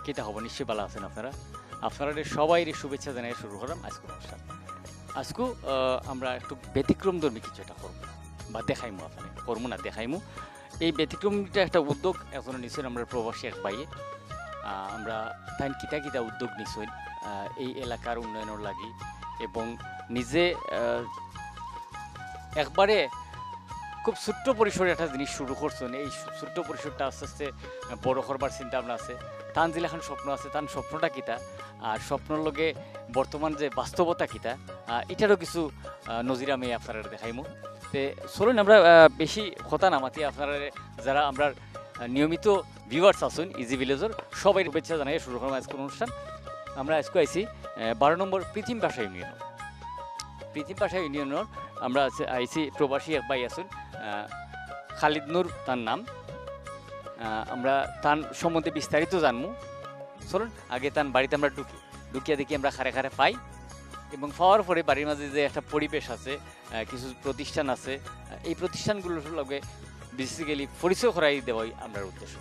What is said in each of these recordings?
কেটা হব নিশ্চয়ই ভালো আছেন আপনারা আপনাদের সবাই শুভেচ্ছা জানিয়ে শুরু করলাম আজকের অনুষ্ঠান আজকে আমরা একটু ব্যতিক্রমধর্মী কিছু একটা করবো বা দেখাইমু আপনার করবো না দেখাইমু এই ব্যতিক্রমটা একটা উদ্যোগ এখন নিশ্চয় আমরা প্রবাসী এক বাইয়ে আমরা তাই কিতা কিতা উদ্যোগ নিশ্চয় এই এলাকার উন্নয়নের লাগি এবং নিজে একবারে খুব ছোট্ট পরিসরে একটা জিনিস শুরু করছেন এই ছোট্ট পরিসরটা আস্তে আস্তে বড় করবার চিন্তা ভাবনা আছে তান যে এখন স্বপ্ন আছে তার স্বপ্নটা কিতা আর স্বপ্নর লগে বর্তমান যে বাস্তবতা কিতা এটারও কিছু নজির আমি আপনারা দেখাইমু তে চলুন আমরা বেশি কথা নামাতি আপনারা যারা আমরা নিয়মিত ভিউয়ার্স আছেন ইজি ভিলেজের সবাই শুভেচ্ছা জানাই শুরু করলাম আজকের অনুষ্ঠান আমরা আজকে আইছি 12 নম্বর পৃথিম ভাষা ইউনিয়ন পৃথিম ভাষা ইউনিয়নের আমরা আইসি প্রবাসী এক ভাই আছেন খালিদ নূর তার নাম আমরা তার সম্বন্ধে বিস্তারিত জানবো চলুন আগে তার বাড়িতে আমরা ঢুকিয়ে দেখি আমরা খারে খারে পাই এবং পাওয়ার পরে বাড়ির মাঝে যে একটা পরিবেশ আছে কিছু প্রতিষ্ঠান আছে এই প্রতিষ্ঠানগুলোর লগে বেসিক্যালি পরিচয় করাই দেওয়াই আমরা উদ্দেশ্য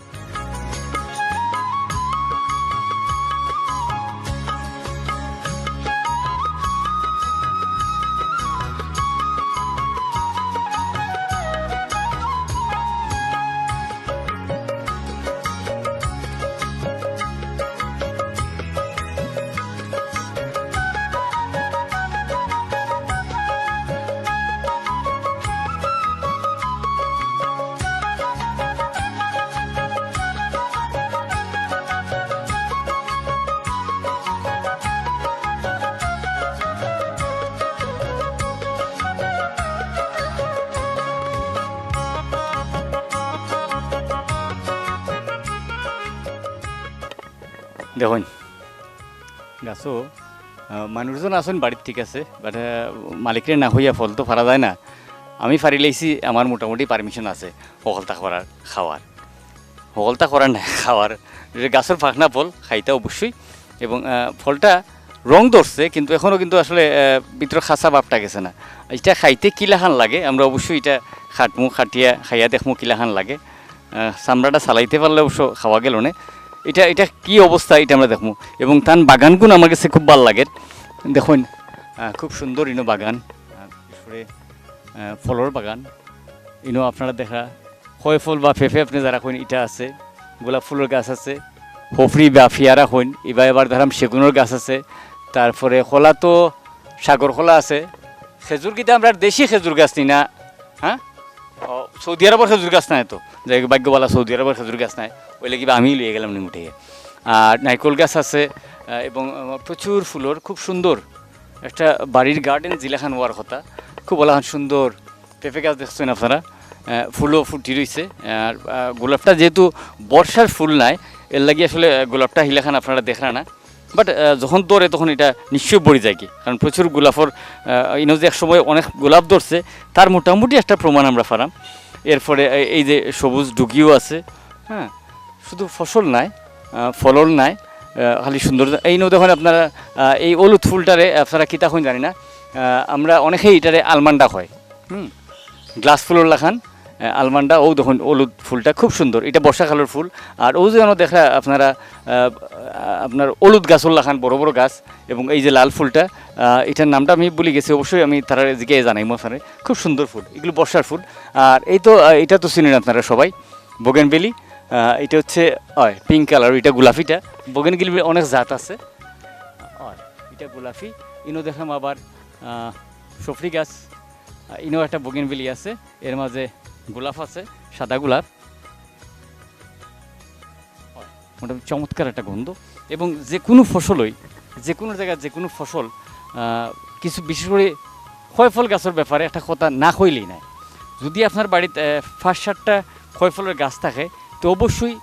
দেখুন গাছও মানুষজন আসুন বাড়ির ঠিক আছে বাট মালিকের না হইয়া ফল তো ফারা যায় না আমি ফারি লাইছি আমার মোটামুটি পারমিশন আছে সকলতা করার খাওয়ার সকলতা করার না খাওয়ার গাছের ফাঁকনা ফল খাইতে অবশ্যই এবং ফলটা রং ধরছে কিন্তু এখনও কিন্তু আসলে ভিতরে খাসা ভাবটা গেছে না এটা খাইতে কিলাখান লাগে আমরা অবশ্যই এটা খাটমু খাটিয়া খাইয়া দেখমু কিলাখান লাগে চামড়াটা চালাইতে পারলে অবশ্য খাওয়া গেল না এটা কি অবস্থা এটা আমরা দেখবো এবং তার বাগানগুলো আমার কাছে খুব ভালো লাগে দেখুন খুব সুন্দর ইনো বাগান ফলর বাগান ইনো আপনারা দেখা হয় ফল বা ফেফে আপনি যারা কইন এটা আছে গোলাপ ফুলের গাছ আছে হফরি বা ফিয়ারা কইন এবার ধরাম সেগুনের গাছ আছে তারপরে খোলা তো সাগর খোলা আছে খেজুর কিটা আমরা দেশি খেজুর গাছ নি না হ্যাঁ সৌদি আরবের খেজুর গাছ নাই তো যাই ভাগ্যবালা সৌদি আরবের খেজুর গাছ নাই ওইলে কিবা আমি লিয়ে গেলাম নিমুঠে আর নাইকল গাছ আছে এবং প্রচুর ফুলর খুব সুন্দর একটা বাড়ির গার্ডেন জিলাখান হওয়ার কথা খুব ওলাখান সুন্দর পেঁপে গাছ দেখছেন আপনারা ফুলও ফুটি রয়েছে আর গোলাপটা যেহেতু বর্ষার ফুল নাই এর লাগি আসলে গোলাপটা হিলাখান আপনারা দেখরা না বাট যখন দৌড়ে তখন এটা নিশ্চয়ই বড়ি যায় কি কারণ প্রচুর গোলাপর ইনো যে এক সময় অনেক গোলাপ ধরছে তার মোটামুটি একটা প্রমাণ আমরা পারাম এরপরে এই যে সবুজ ডুগিও আছে হ্যাঁ শুধু ফসল নাই ফলল নাই খালি সুন্দর এই নো দেখুন আপনারা এই হলুদ ফুলটারে আপনারা কিতা হন জানি না আমরা অনেকেই এটারে আলমান্ডা হয় গ্লাস ফুলের লাখান আলমান্ডা ও দেখুন হলুদ ফুলটা খুব সুন্দর এটা বর্ষাকালের ফুল আর ও যেন দেখা আপনারা আপনার হলুদ গাছর লাখান বড় বড় গাছ এবং এই যে লাল ফুলটা এটার নামটা আমি ভুলে গেছি অবশ্যই আমি তারা জিকে জানাই আপনারা খুব সুন্দর ফুল এগুলো বর্ষার ফুল আর এই তো এটা তো চিনেন আপনারা সবাই বোগেনভেলি এটা হচ্ছে পিঙ্ক কালার এটা গোলাপিটা বোগেনভেলি অনেক জাত আছে আর এটা গোলাপি ইনো দেখাম আবার সফরি গাছ ইনো একটা বোগেনভেলি আছে এর মাঝে গোলাপ আছে সাদা গোলাপ মোটামুটি চমৎকার একটা গন্ধ এবং যে কোনো ফসলই যে কোনো জায়গায় যে কোনো ফসল কিছু বিশেষ করে খয় ফল গাছের ব্যাপারে একটা কথা না কইলেই নাই যদি আপনার বাড়িতে 5-7টা খয় ফলের গাছ থাকে তো অবশ্যই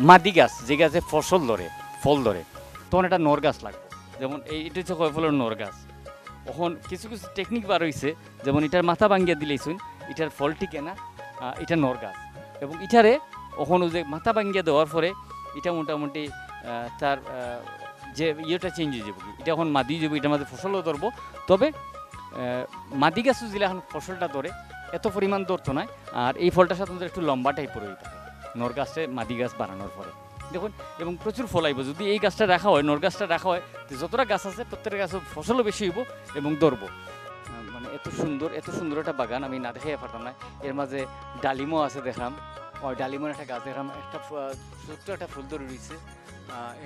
মাদি গাছ যে গাছে ফল ধরে তখন একটা নর গাছ লাগবে যেমন এইটা হচ্ছে খয় ফলের নর গাছ তখন কিছু কিছু টেকনিক বার হয়েছে যেমন এটার মাথা ভাঙ্গিয়ে দিলেইছুন এটার ফল টিকে না এটা নর গাছ এবং এটারে ওখানে যে মাথা ভাঙ্গিয়ে দেওয়ার পরে এটা মোটামুটি তার যে ইয়েটা চেঞ্জ হয়ে যাবে এটা এখন মাদি যাবে এটার মধ্যে ফসলও ধরবো তবে মাদি গাছও দিলে এখন ফসলটা ধরে এত পরিমাণ ধরতো না আর এই ফলটার সাথে একটু লম্বা টাইপের হয়ে থাকে নর গাছে মাদি গাছ বানানোর পরে দেখুন এবং প্রচুর ফল আইব যদি এই গাছটা রাখা হয় নর গাছটা রাখা হয় তো যতটা গাছ আছে প্রত্যেকটা গাছের ফসলও বেশি হইব এবং ধরবো মানে এত সুন্দর একটা বাগান আমি না দেখাই পারতাম না। এর মাঝে ডালিমও আছে দেখলাম, ওই ডালিমের একটা গাছ দেখলাম, একটা ছোট্ট একটা ফুল ধরে রয়েছে।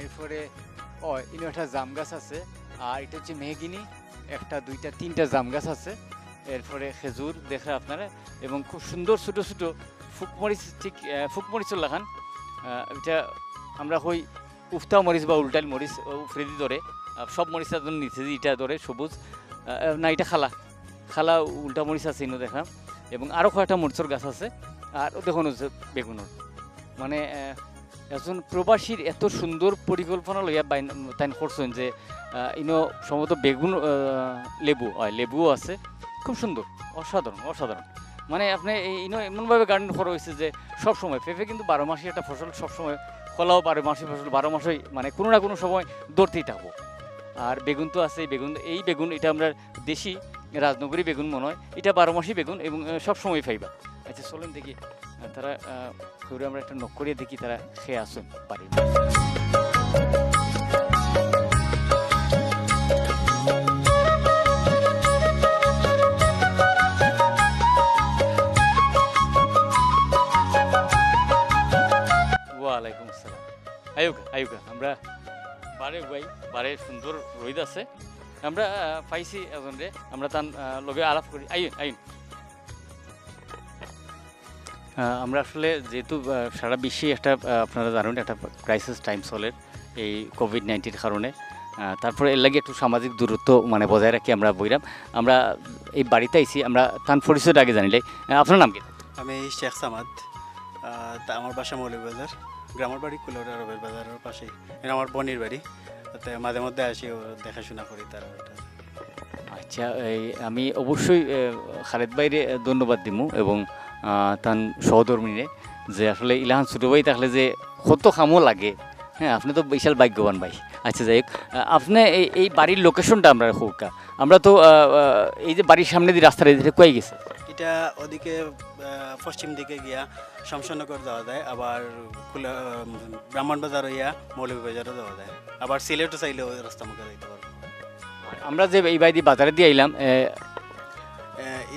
এরপরে ইনো একটা জাম গাছ আছে, আর এটা হচ্ছে মেহগিনি, একটা দুইটা তিনটা জাম গাছ আছে। এরপরে খেজুর দেখে আপনারা এবং খুব সুন্দর ছোটো ছোটো ফুকমরিচ, ঠিক ফুকমরিচও লাগান। এটা আমরা হই উফতা মরিচ বা উল্টাইল মরিচ উফরেদি ধরে, সব মরিচটা নিচে এটা ধরে সবুজ না, এটা খালা খালা উল্টা মরিচ আছে ইনো দেখলাম এবং আরও কয়েকটা মরিচর গাছ আছে। আর দেখুন হচ্ছে বেগুনের, মানে একজন প্রবাসীর এত সুন্দর পরিকল্পনা লইয়া তাই করছেন যে ইনো সম্ভবত বেগুন লেবু লেবুও আছে, খুব সুন্দর, অসাধারণ অসাধারণ। মানে আপনি ইনো এমনভাবে গার্ডেন করা হয়েছে যে সব সময় পেঁপে কিন্তু 12 মাসই একটা ফসল, সবসময় কলাও 12 মাসই ফসল, 12 মাসই মানে কোনো না কোনো সময় ধরতেই থাকবো। আর বেগুন তো আছে, এই বেগুন এটা আমরা দেশি রাজনগরী বেগুন মনে হয়, এটা 12 মাসই বেগুন এবং সবসময় পাইবা। আচ্ছা চলেন দেখি তারা ঘুরে আমরা একটা নক করিয়ে দেখি তারা খেয়ে আসুন বাড়ির। ওয়ালাইকুম আসসালাম। আয়ুকা আমরা বারে ভাই বারে সুন্দর রোদ আছে, আমরা পাইছি এখন রে, আমরা তার লগে আলাপ করি। আইন আমরা আসলে যেহেতু সারা বিশ্বে একটা আপনারা জানেন একটা ক্রাইসিস টাইম চলে এই কোভিড-19 কারণে, তারপরে এর লাগে একটু সামাজিক দূরত্ব মানে বজায় রাখি আমরা বইরাম। আমরা এই বাড়িতে আইছি, আমরা তার পরিচয়টা আগে জানিলে। আপনার নাম কি? আমি শেখ সামাদ, তা আমার বাসা মৌলভীবাজার, গ্রামের বাড়ি কুলোরা রবের বাজারের পাশেই। এটা আমার বোনের বাড়ি, তাতে মাঝে মধ্যে আসি, ও দেখাশোনা করি তার। আচ্ছা, আমি অবশ্যই খালেদ ভাইরে ধন্যবাদ দিব এবং তার সহধর্মিনে যে আসলে ইলাহান ছোটো ভাই থাকলে যে কত কামও লাগে। হ্যাঁ, আপনি তো বিশাল ভাগ্যবান ভাই। আচ্ছা যাই হোক, আপনি এই বাড়ির লোকেশনটা আমরা হোকা, আমরা তো এই যে বাড়ির সামনে দিয়ে রাস্তাটা এটা কয়ে গেছে, এটা ওদিকে পশ্চিম দিকে গিয়া শমশানগর যাওয়া যায়, আবার ব্রাহ্মণবাজার হইয়া মৌলভীবাজারও যাওয়া যায়, আবার সিলেটও চাইলে ওই রাস্তা মুখে যাইতে পারবো। আমরা যে এই বাড়ি বাজারে দিয়ে আইলাম,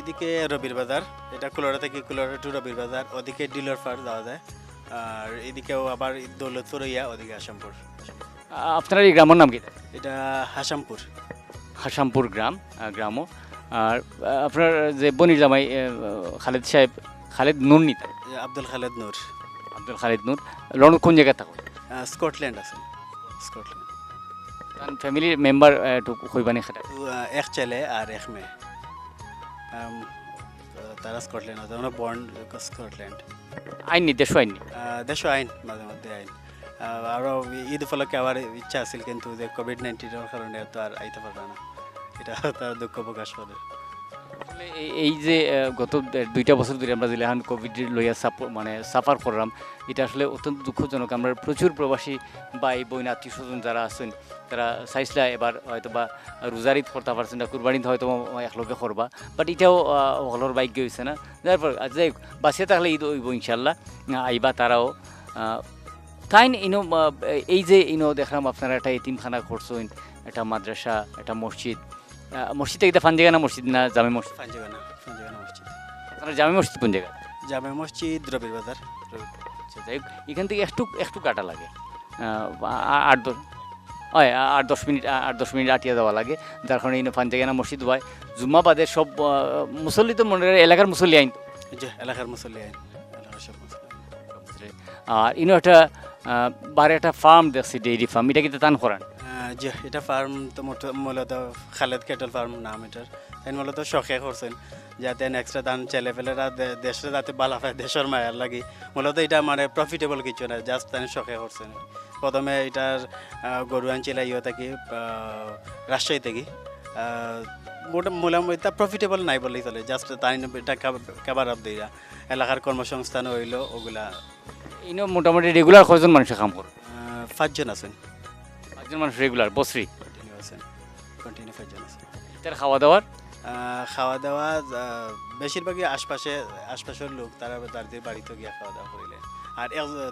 এদিকে রবির বাজার, এটা কুলোরা থেকে কুলোরা টু রবির বাজার, ওদিকে ডিলার ফার যাওয়া যায়, আর এদিকেও আবার দৌলতপুর হইয়া ওদিকে আসামপুর। আপনার এই গ্রামের নাম কি? এটা হাসামপুর। হাসামপুর গ্রামও। আর আপনার যে বনির জামাই খালেদ সাহেব, খালেদ নূর নিতা, আব্দুল খালেদ নূর। আব্দুল খালেদ নূর লন্ডন কোন জায়গায় থাকো? স্কটল্যান্ড আছে, স্কটল্যান্ড। ফ্যামিলির মেম্বার একটু কইবানি সেটা? এক ছেলে আর এক মেয়ে, তারা স্কটল্যান্ড আছে, আমরা বর্ন স্কটল্যান্ড। আইন নি দেশ আইন নি? দেশ আইন, মাঝে মধ্যে আইন। আরও ঈদ উপলক্ষে আবার ইচ্ছা আছিল, কিন্তু যে কোভিড-19 কারণে তো আর আইতে পারবে না, এটা তার দুঃখ প্রকাশ করে। এই যে গত 2টা বছর ধরে আমরা যেখান কোভিড লইয়া মানে সাফার করলাম, এটা আসলে অত্যন্ত দুঃখজনক। আমরা প্রচুর প্রবাসী ভাই বোন আত্মীয় স্বজন যারা আছেন, তারা চাইছিলা এবার হয়তো বা রোজার ঈদ করতে পারছেন না, কুরবানিত হয়তো একলগে করবা, বাট এটাও হলর ভাগ্য হয়েছে না। যারপর যাই হোক, বাঁচিয়ে থাকলে ঈদ হইব ইনশাল্লাহ, আইবা তারাও। তাই ইনো এই যে ইনো দেখলাম আপনারা একটা এতিমখানা করছেন, একটা মাদ্রাসা, একটা মসজিদ। মসজিদটা এটা ফানজাগানা মসজিদ না জামে মসজিদ? ফানজাগানা মসজিদ। আপনার জামে মসজিদ কোন জায়গা? জামে মসজিদ রবির বাজার। আচ্ছা যাই হোক, এখান থেকে একটু কাটা লাগে, 8-10 মিনিট আটিয়া যাওয়া লাগে, যার কারণে ইনো ফানজাগানা মসজিদ হয়। জুম্মা বাদে সব মুসল্লি তো মনে এলাকার মুসল্লি আইন, এলাকার মুসল্লি আইন, এলাকার সব মুসল্লি। আর ইনো একটা বারে একটা ফার্ম দেখছি, ডেইরি ফার্ম, এটা কিন্তু টান করান? যে এটা ফার্ম তো মূলত খালেদ ক্যাটল ফার্ম নাম এটার। তাই মূলত শখে করছেন যাতে এক্সট্রা ধান ছেলেপেলেরা দেশে যাতে বালা পায়, দেশের মায়ের লাগি। মূলত এটা মানে প্রফিটেবল কিছু না, জাস্ট তাই শখে করছেন। প্রথমে এটার গরু আনছিল ইয়ে থাকি রাজশাহী থেকে, এটা প্রফিটেবল নাই বলেই চলে, জাস্ট তাই এটা কাবার আপ দিয়া এলাকার কর্মসংস্থান হইল ওগুলা। ইনো মোটামুটি রেগুলার কয়জন মানুষের কাম করে? 5 জন আছেন। 5 জন মানুষ রেগুলার বসরি কন্টিনিউ আছেন, কন্টিনিউ 5 জন আছেন। তার খাওয়া দাওয়া বেশিরভাগই আশপাশের লোক, তারা তাদের বাড়িতে গিয়ে খাওয়া দাওয়া করিলেন। আর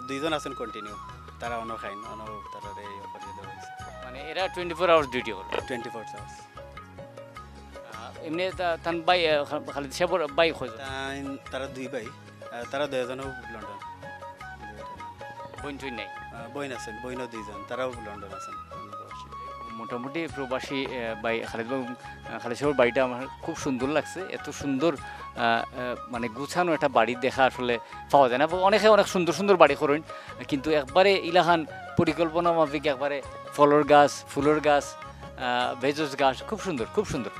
2 জন আছেন কন্টিনিউ, তারা অন্য খাইন অন্য তারা এই করিয়ে দেওয়া হয়েছে মানে এরা 24 আওয়ার্স ডিউটি করে 24 আওয়ার্স এমনি তান বাই খালিদ সাহেবর বাই খোঁজ তারা দুই ভাই তারা দুজনও লন্ডন বইন টুইন নাই বইন আছেন বইনও দুইজন তারাও লন্ডন আছেন মোটামুটি প্রবাসী বাই খালিদ সাহেবের বাড়িটা আমার খুব সুন্দর লাগছে এত সুন্দর মানে গুছানো একটা বাড়ি দেখা আসলে পাওয়া যায় না অনেকে অনেক সুন্দর সুন্দর বাড়ি করেন কিন্তু একবারে ইলাহান পরিকল্পনা মাফিক একবারে ফলর গাছ ফুলের গাছ ভেজস গাছ খুব সুন্দর খুব সুন্দর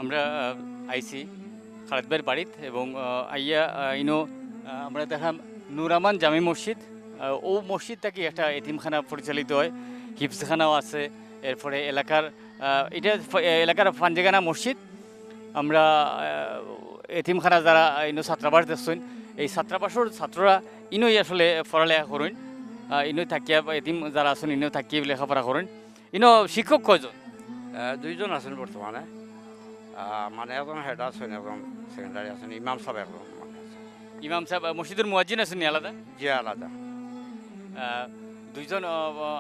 আমরা আইছি খালেদ ভাইয়ের বাড়িতে এবং আইয়া ইনো আমরা দেখলাম নুরামান জামি মসজিদ ও মসজিদটা কি একটা এতিমখানা পরিচালিত হয় হিফজখানাও আছে এরপরে এলাকার এটা এলাকার ফানজেগানা মসজিদ আমরা এতিমখানা যারা ইনো ছাত্রাবাস দেখছেন এই ছাত্রাবাসের ছাত্ররা ইনোই আসলে পড়ালেখা করেন ইনো থাকিয়া এতিম যারা আছেন ইনো থাকিয়ে লেখাপড়া করেন ইনো শিক্ষক কয়জন দুইজন আছেন বর্তমানে মানে একজন হেড আছেন একজন সেকেন্ডারি আছেন ইমাম সাহেব একজন মানে আছেন। ইমাম সাহেব মসজিদের মুয়াজ্জিন আছেন নি আলাদা জি আলাদা দুইজন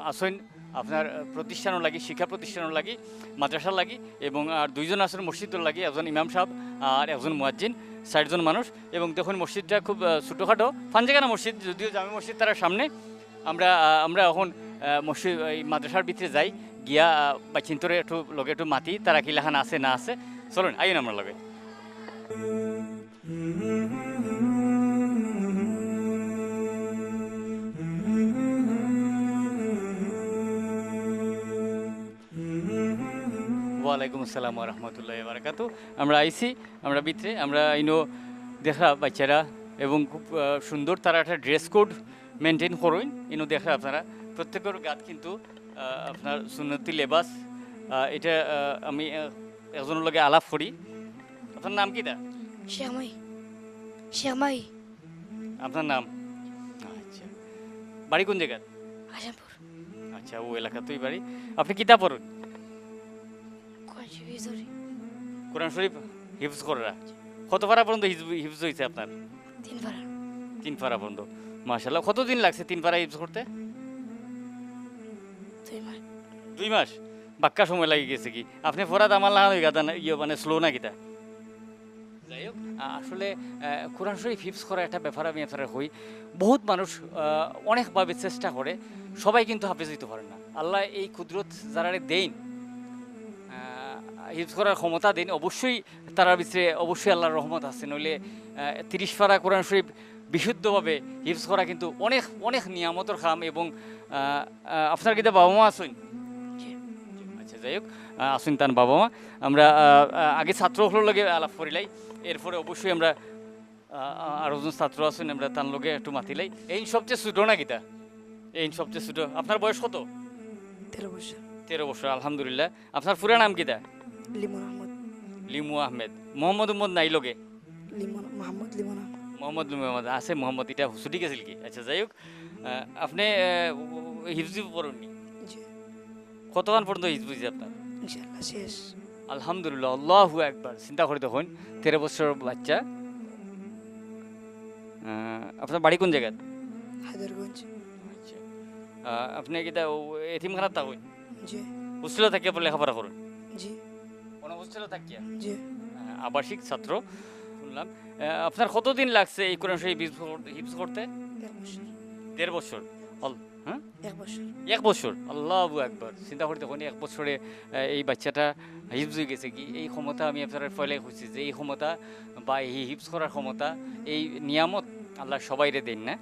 আছেন আপনার প্রতিষ্ঠানও লাগি শিক্ষা প্রতিষ্ঠানও লাগি মাদ্রাসার লাগি এবং আর দুইজন আছেন মসজিদের লাগি একজন ইমাম সাহেব আর একজন মুয়াজ্জিন 60 জন মানুষ এবং দেখুন মসজিদটা খুব ছোটোখাটো ফানজেগানা মসজিদ যদিও জামে মসজিদ তার সামনে আমরা এখন মসজিদ এই মাদ্রাসার ভিতরে যাই গিয়া বাচিন্তরে একটু লগে একটু মাতি তারা কি লেখান আছে না আছে চলুন আইন আমরা লগে ওয়ালাইকুম আসসালাম রহমতুল্লাহ বারাকাত আমরা আইছি আমরা ভিতরে আমরা ইনো দেখা বাচ্চারা এবং খুব সুন্দর তারা একটা ড্রেস কোড মেনটেন করুন ইনো দেখা আপনারা প্রত্যেকের গাত কিন্তু আপনার সুন্নতি লেবাস এটা আমি একজনের লগে আলাপ করি আপনার নাম কি দা শ্যামাই আপনার নাম আচ্ছা বাড়ি কোন জায়গায় আসামপুর আচ্ছা ও এলাকাতেই বাড়ি আপনি কিতাব পড়ুন কোরআন শরীফ হিফজ করা কত পারা পর্যন্ত হিফজ হয়েছে আপনার 3 পারা পর্যন্ত মাশাআল্লাহ কতদিন লাগছে 3 পারা হিফজ করতে 2 মাস বাক্কা সময় লাগে গেছে কি আপনি ফরাদ আমার লাগানো গাদা ইয়ে মানে স্লো না কিতা যাই হোক আসলে কোরআন শরীফ হিফজ করা একটা ব্যাপার আমি আপনারা হই বহুত মানুষ অনেকভাবে চেষ্টা করে সবাই কিন্তু হাফেজ হইতে পারে না আল্লাহ এই কুদরত যারা দেন হিফজ করার ক্ষমতা দেন অবশ্যই তার ভিতরে অবশ্যই আল্লাহর রহমত আছে নইলে 30 পারা কোরআন শরীফ বিশুদ্ধভাবে হিফজ করা কিন্তু অনেক অনেক নিয়ামতের কাম এবং আপনার কিন্তু বাবা মা আছেন আচ্ছা যাই হোক আসুন তার বাবা মা আমরা আগে ছাত্রগুলোর লগে আলাপ করিলাই এরপরে অবশ্যই আমরা আরও জন ছাত্র আছেন আমরা তার লগে একটু মাতিলাই এই সবচেয়ে ছোটো না কিতা এই সবচেয়ে ছোটো আপনার বয়স কত 13 বছর আলহামদুলিল্লাহ আপনার পুরা নাম কিতা লিমু আহমেদ মোহাম্মদ উম্মদ নাই লগে মোহাম্মদ মোহাম্মদ আছে মোহাম্মদ এটা ছুটি গেছিল কি আচ্ছা যাই হোক আপনি হিফজি পড়ুননি কতক্ষণ পর্যন্ত হিফজ হয়েছে আপনার আলহামদুলিল্লাহ আল্লাহু আকবার চিন্তা করে দেখুন 13 বছর বাচ্চা আপনার বাড়ি কোন জায়গায় আচ্ছা আপনি কি এতিমখানার থাকুন হোস্টেলে থাকিয়ে লেখাপড়া করুন হোস্টেলে থাকিয়া জি আবাসিক ছাত্র শুনলাম। আপনার কতদিন লাগছে এই কোরআন শরীফ হিফজ করতে? 1 বছর 1.5 বছর। হ্যাঁ 1 বছর 1 বছর, আল্লাহু আকবার। চিন্তা করতে কোন 1 বছরে এই বাচ্চাটা হিফজ হয়ে গেছে কি। এই ক্ষমতা আমি আপনার ফলে খুঁজছি যে এই ক্ষমতা বা এই হিফজ করার ক্ষমতা, এই নিয়ামত আল্লাহ সবাইরে দেন না।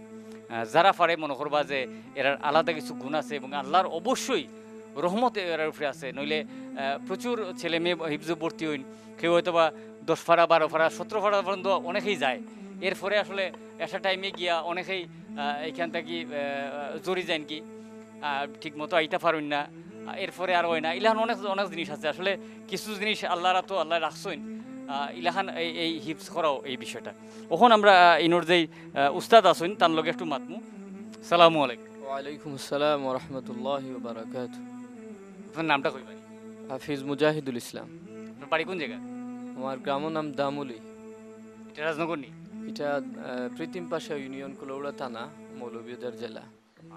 যারা পারে মনে করবা যে এরার আলাদা কিছু গুণ আছে এবং আল্লাহর অবশ্যই রহমত এরার উপরে আছে। নইলে প্রচুর ছেলে মেয়ে হিফজে ভর্তি হইন, কেউ হয়তো বা 10 ফাড়া 12 ফাড়া 17 ফাড়া পর্যন্ত অনেকেই যায়। এরপরে আসলে একটা টাইমে গিয়া অনেকেই এইখান থেকে জড়ি যান কি ঠিক মতো আইতা পারুন না, এরপরে আর হয় না। ইলাহান অনেক অনেক জিনিস আছে আসলে, কিছু জিনিস আল্লাহরা তো আল্লাহ রাখছেন। ইলাহান এই হিফজ করাও এই বিষয়টা। ওখন আমরা ইনোর যেই উস্তাদ আছেন তার লগে একটু মাতমু। সালামু আলাইকুম। ওয়ালাইকুম আসসালাম ওরহমতুল্লাহি ওবারাকাত। আপনার নামটা কইবেন? হাফিজ মুজাহিদুল ইসলাম। আপনার বাড়ি কোন জায়গা? আমার গ্রামের নাম দামুলি। এটা রাজনগর নি? এটা প্রীতিম পাশা ইউনিয়ন কুলৌড়া থানা, মৌলভীবাজার জেলা।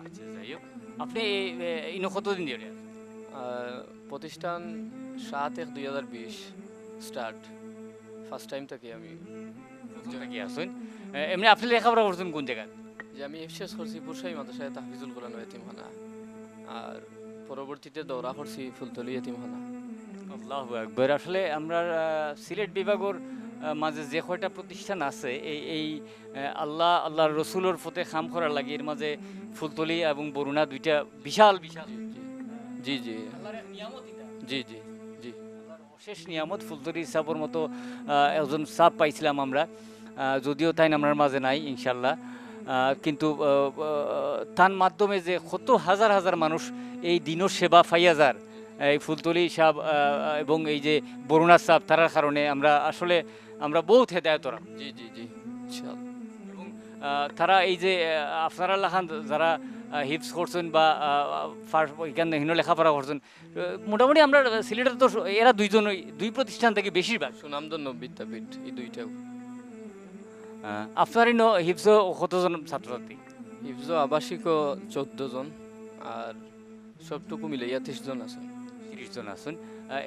আচ্ছা, যাই হোক। আপনি ইনো কতদিন ধরে আছেন? প্রতিষ্ঠান 7/1/2020 স্টার্ট, ফার্স্ট টাইম থেকে আমি কি আছেন? এমনি আপনি লেখাপড়া করছেন কোন জায়গায়? যে আমি শেষ করছি পুরসাই মাদ্রাসায় তাহফিজুল কোরআন ও এতিমখানা, আর পরবর্তীতে দৌড়া করছি ফুলতলি এতিমখানা। আল্লাহু আকবার। আসলে আমরা সিলেট বিভাগের মাঝে যে কয়টা প্রতিষ্ঠান আছে এই আল্লাহর রসুলের ফতে খাম করার লাগে, এর মাঝে ফুলতলি এবং বরুণা দুইটা বিশাল বিশাল জি জি আল্লাহর এক নিয়ামত এটা। জি জি জি আল্লাহর অশেষ নিয়ামত। ফুলতলি সাপর মতো একজন সাপ পাইছিলাম আমরা, যদিও তাই আমার মাঝে নাই ইনশাল্লাহ। কিন্তু তার মাধ্যমে যে কত হাজার হাজার মানুষ এই দিনর সেবা ফাইয়াজার, এই ফুলতলি সাপ এবং এই যে বরুণা সাপ, তার কারণে আমরা বহুত হেদায়তরা। জি জি জি ইনশাআল্লাহ। এবং তারা এই যে আপনারা লাখান যারা হিপস করছেন বা এখানে হিনো লেখাপড়া করছেন, মোটামুটি আমরা সিলেটের তো এরা দুইজনই দুই প্রতিষ্ঠান থেকে বেশিরভাগ। সুনামধন্য বিদ্যাপীঠ এই দুইটাও। আপনার ইনো হিপস কতজন ছাত্রছাত্রী? হিফজ আবাসিক 14 জন, আর সবটুকু মিলে 30 জন আছেন। 30 জন আছেন।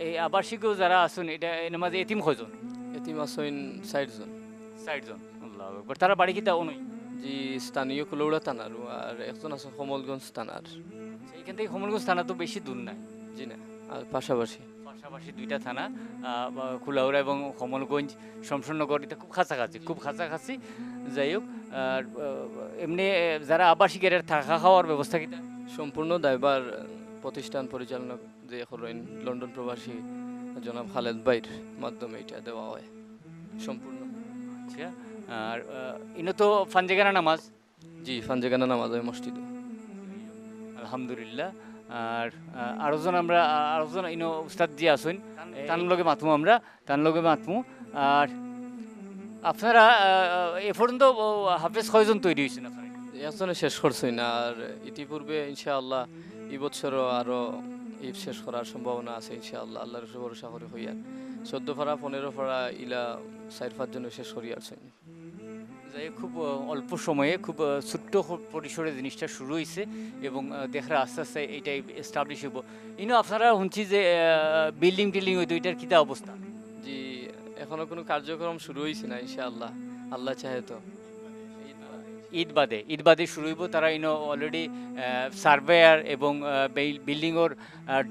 এই আবাসিকও যারা আছেন এটা এর মাঝে এতিম কয়জন? এতিম আছেন 60 জন। 60 জন। আল্লাহু আকবার। তারা বাড়ি কি তা নই? জি স্থানীয় কুলৌড়া থানার, আর একজন আছে কমলগঞ্জ থানার। এইখান থেকে কমলগঞ্জ থানা তো বেশি দূর নাই। জি না, আর পাশাপাশি পাশাপাশি দুইটা থানা, কুলাউড়া এবং কমলগঞ্জ, শমশাননগর, এটা খুব কাছাকাছি, খুব কাছাকাছি। যাই হোক, আর এমনি যারা আবাসিকের থাকা খাওয়ার ব্যবস্থা কি? সম্পূর্ণ দায়ভার প্রতিষ্ঠান পরিচালনা যে করেন লন্ডন প্রবাসী জনাব খালেদ ভাইয়ের মাধ্যমে এটা দেওয়া হয় সম্পূর্ণ। আচ্ছা, আর ইনো তো ফানজেগানা নামাজ? জি ফানজেগানা নামাজ হয় মসজিদে। আলহামদুলিল্লাহ। আর আরেকজন ইনো উস্তাদ জি আসুন, তার লগে মাতমু আমরা, তার লগে মাতমু। আর আপনারা এ পর্যন্ত হাফেজ কয়জন তৈরি হয়েছেন আপনারা? একজনে শেষ করছেন, আর ইতিপূর্বে ইনশাআল্লাহ এই বছরও আরও ঈদ শেষ করার সম্ভাবনা আছে ইনশাআল্লাহ। আল্লাহর উপর ভরসা করে হইয়া 14 ফাড়া 15 ফাড়া ইলা 4-5 জনে শেষ করিয়া আসছেন। যাই হোক, খুব অল্প সময়ে খুব ছোট্ট পরিসরে জিনিসটা শুরু হয়েছে এবং দেখা আস্তে আস্তে এইটাই এস্টাবলিশ হইব। ইনো আপনারা শুনছি যে বিল্ডিং টিল্ডিং হইতো, এটার কী অবস্থা? জি এখনো কোনো কার্যক্রম শুরু হয়েছে না ইনশাআল্লাহ, আল্লাহ চাহে তো ঈদ বাদে শুরু হইব। তারা ইনো অলরেডি সার্ভেয়ার এবং বিল্ডিংয়ের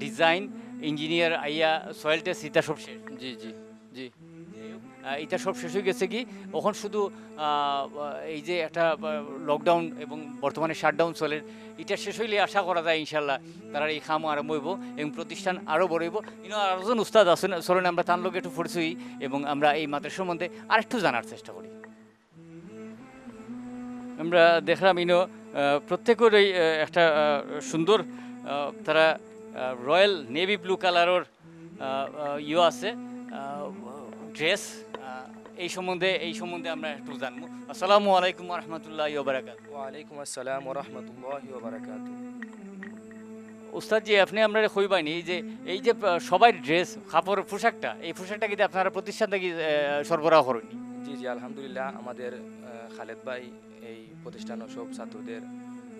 ডিজাইন, ইঞ্জিনিয়ার আইয়া সয়েল টেস্ট, এটা সব শেষ। জি জি জি এটা সব শেষ হয়ে গেছে কি, এখন শুধু এই যে একটা লকডাউন এবং বর্তমানে শাটডাউন চলে, এটা শেষ হইলে আশা করা যায় ইনশাল্লাহ তারা এই খাম আরম্ভ হইব এবং প্রতিষ্ঠান আরও বড় হইব। ইনো আরেকজন উস্তাদ আছেন, চলেন আমরা তার লোক একটু পরিচয় এবং আমরা এই মাদ্রাসার সম্বন্ধে আরেকটু জানার চেষ্টা করি। আমরা দেখলাম ইনো প্রত্যেকেরই একটা সুন্দর, তারা রয়্যাল নেভি ব্লু কালারের আছে ড্রেস। এই সম্বন্ধে আমরা একটু জানবো। আসসালামু আলাইকুম রহমতুল্লাহ বারাকাত। ওয়ালাইকুম আসসালাম ওরহমতুল্লাহি ওবারাকাতু। উস্তাদ জি, আপনি আমরা কইবানি যে এই যে সবাই ড্রেস কাপড় পোশাকটা, এই পোশাকটা কিন্তু আপনারা প্রতিষ্ঠান থেকে সরবরাহ করেন? জি জি আলহামদুলিল্লাহ, আমাদের খালেদ ভাই এই প্রতিষ্ঠান সব ছাত্রদের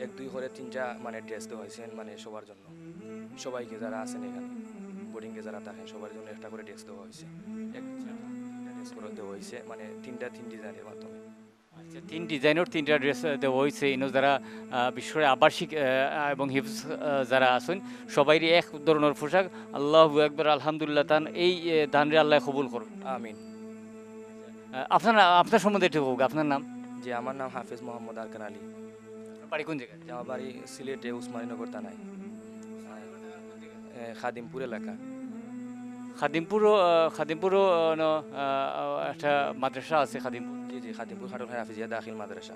1-2 করে 3টা মানে ড্রেস দেওয়া হয়েছেন, মানে সবার জন্য, সবাইকে যারা আছেন এখানে বোর্ডিংয়ে যারা থাকেন সবার জন্য একটা করে ডেস্ক দেওয়া হয়েছে, ডেস্ক করে দেওয়া হয়েছে, মানে তিন ডিজাইনের মাধ্যমে। আচ্ছা, 3 ডিজাইনের 3টা ড্রেস দেওয়া হয়েছে। ইনো যারা বিশেষ করে আবাসিক এবং হিফজ যারা আছেন সবাইরই এক ধরনের পোশাক। আল্লাহু আকবার, আলহামদুলিল্লাহ। তান এই দানরে আল্লাহ কবুল করুন। আমিন। আপনার সম্বন্ধে একটু হোক, আপনার নাম? যে আমার নাম হাফেজ মোহাম্মদ আরকান আলী। বাড়ি কোন জায়গায়? যে আমার বাড়ি সিলেটে উসমানীনগর থানায়, খাদিমপুর এলাকা। খাদিমপুরও একটা মাদ্রাসা আছে খাদিমপুর। জি জি, খাদিমপুর খাটুল হাফিজিয়া দাখিল মাদ্রাসা।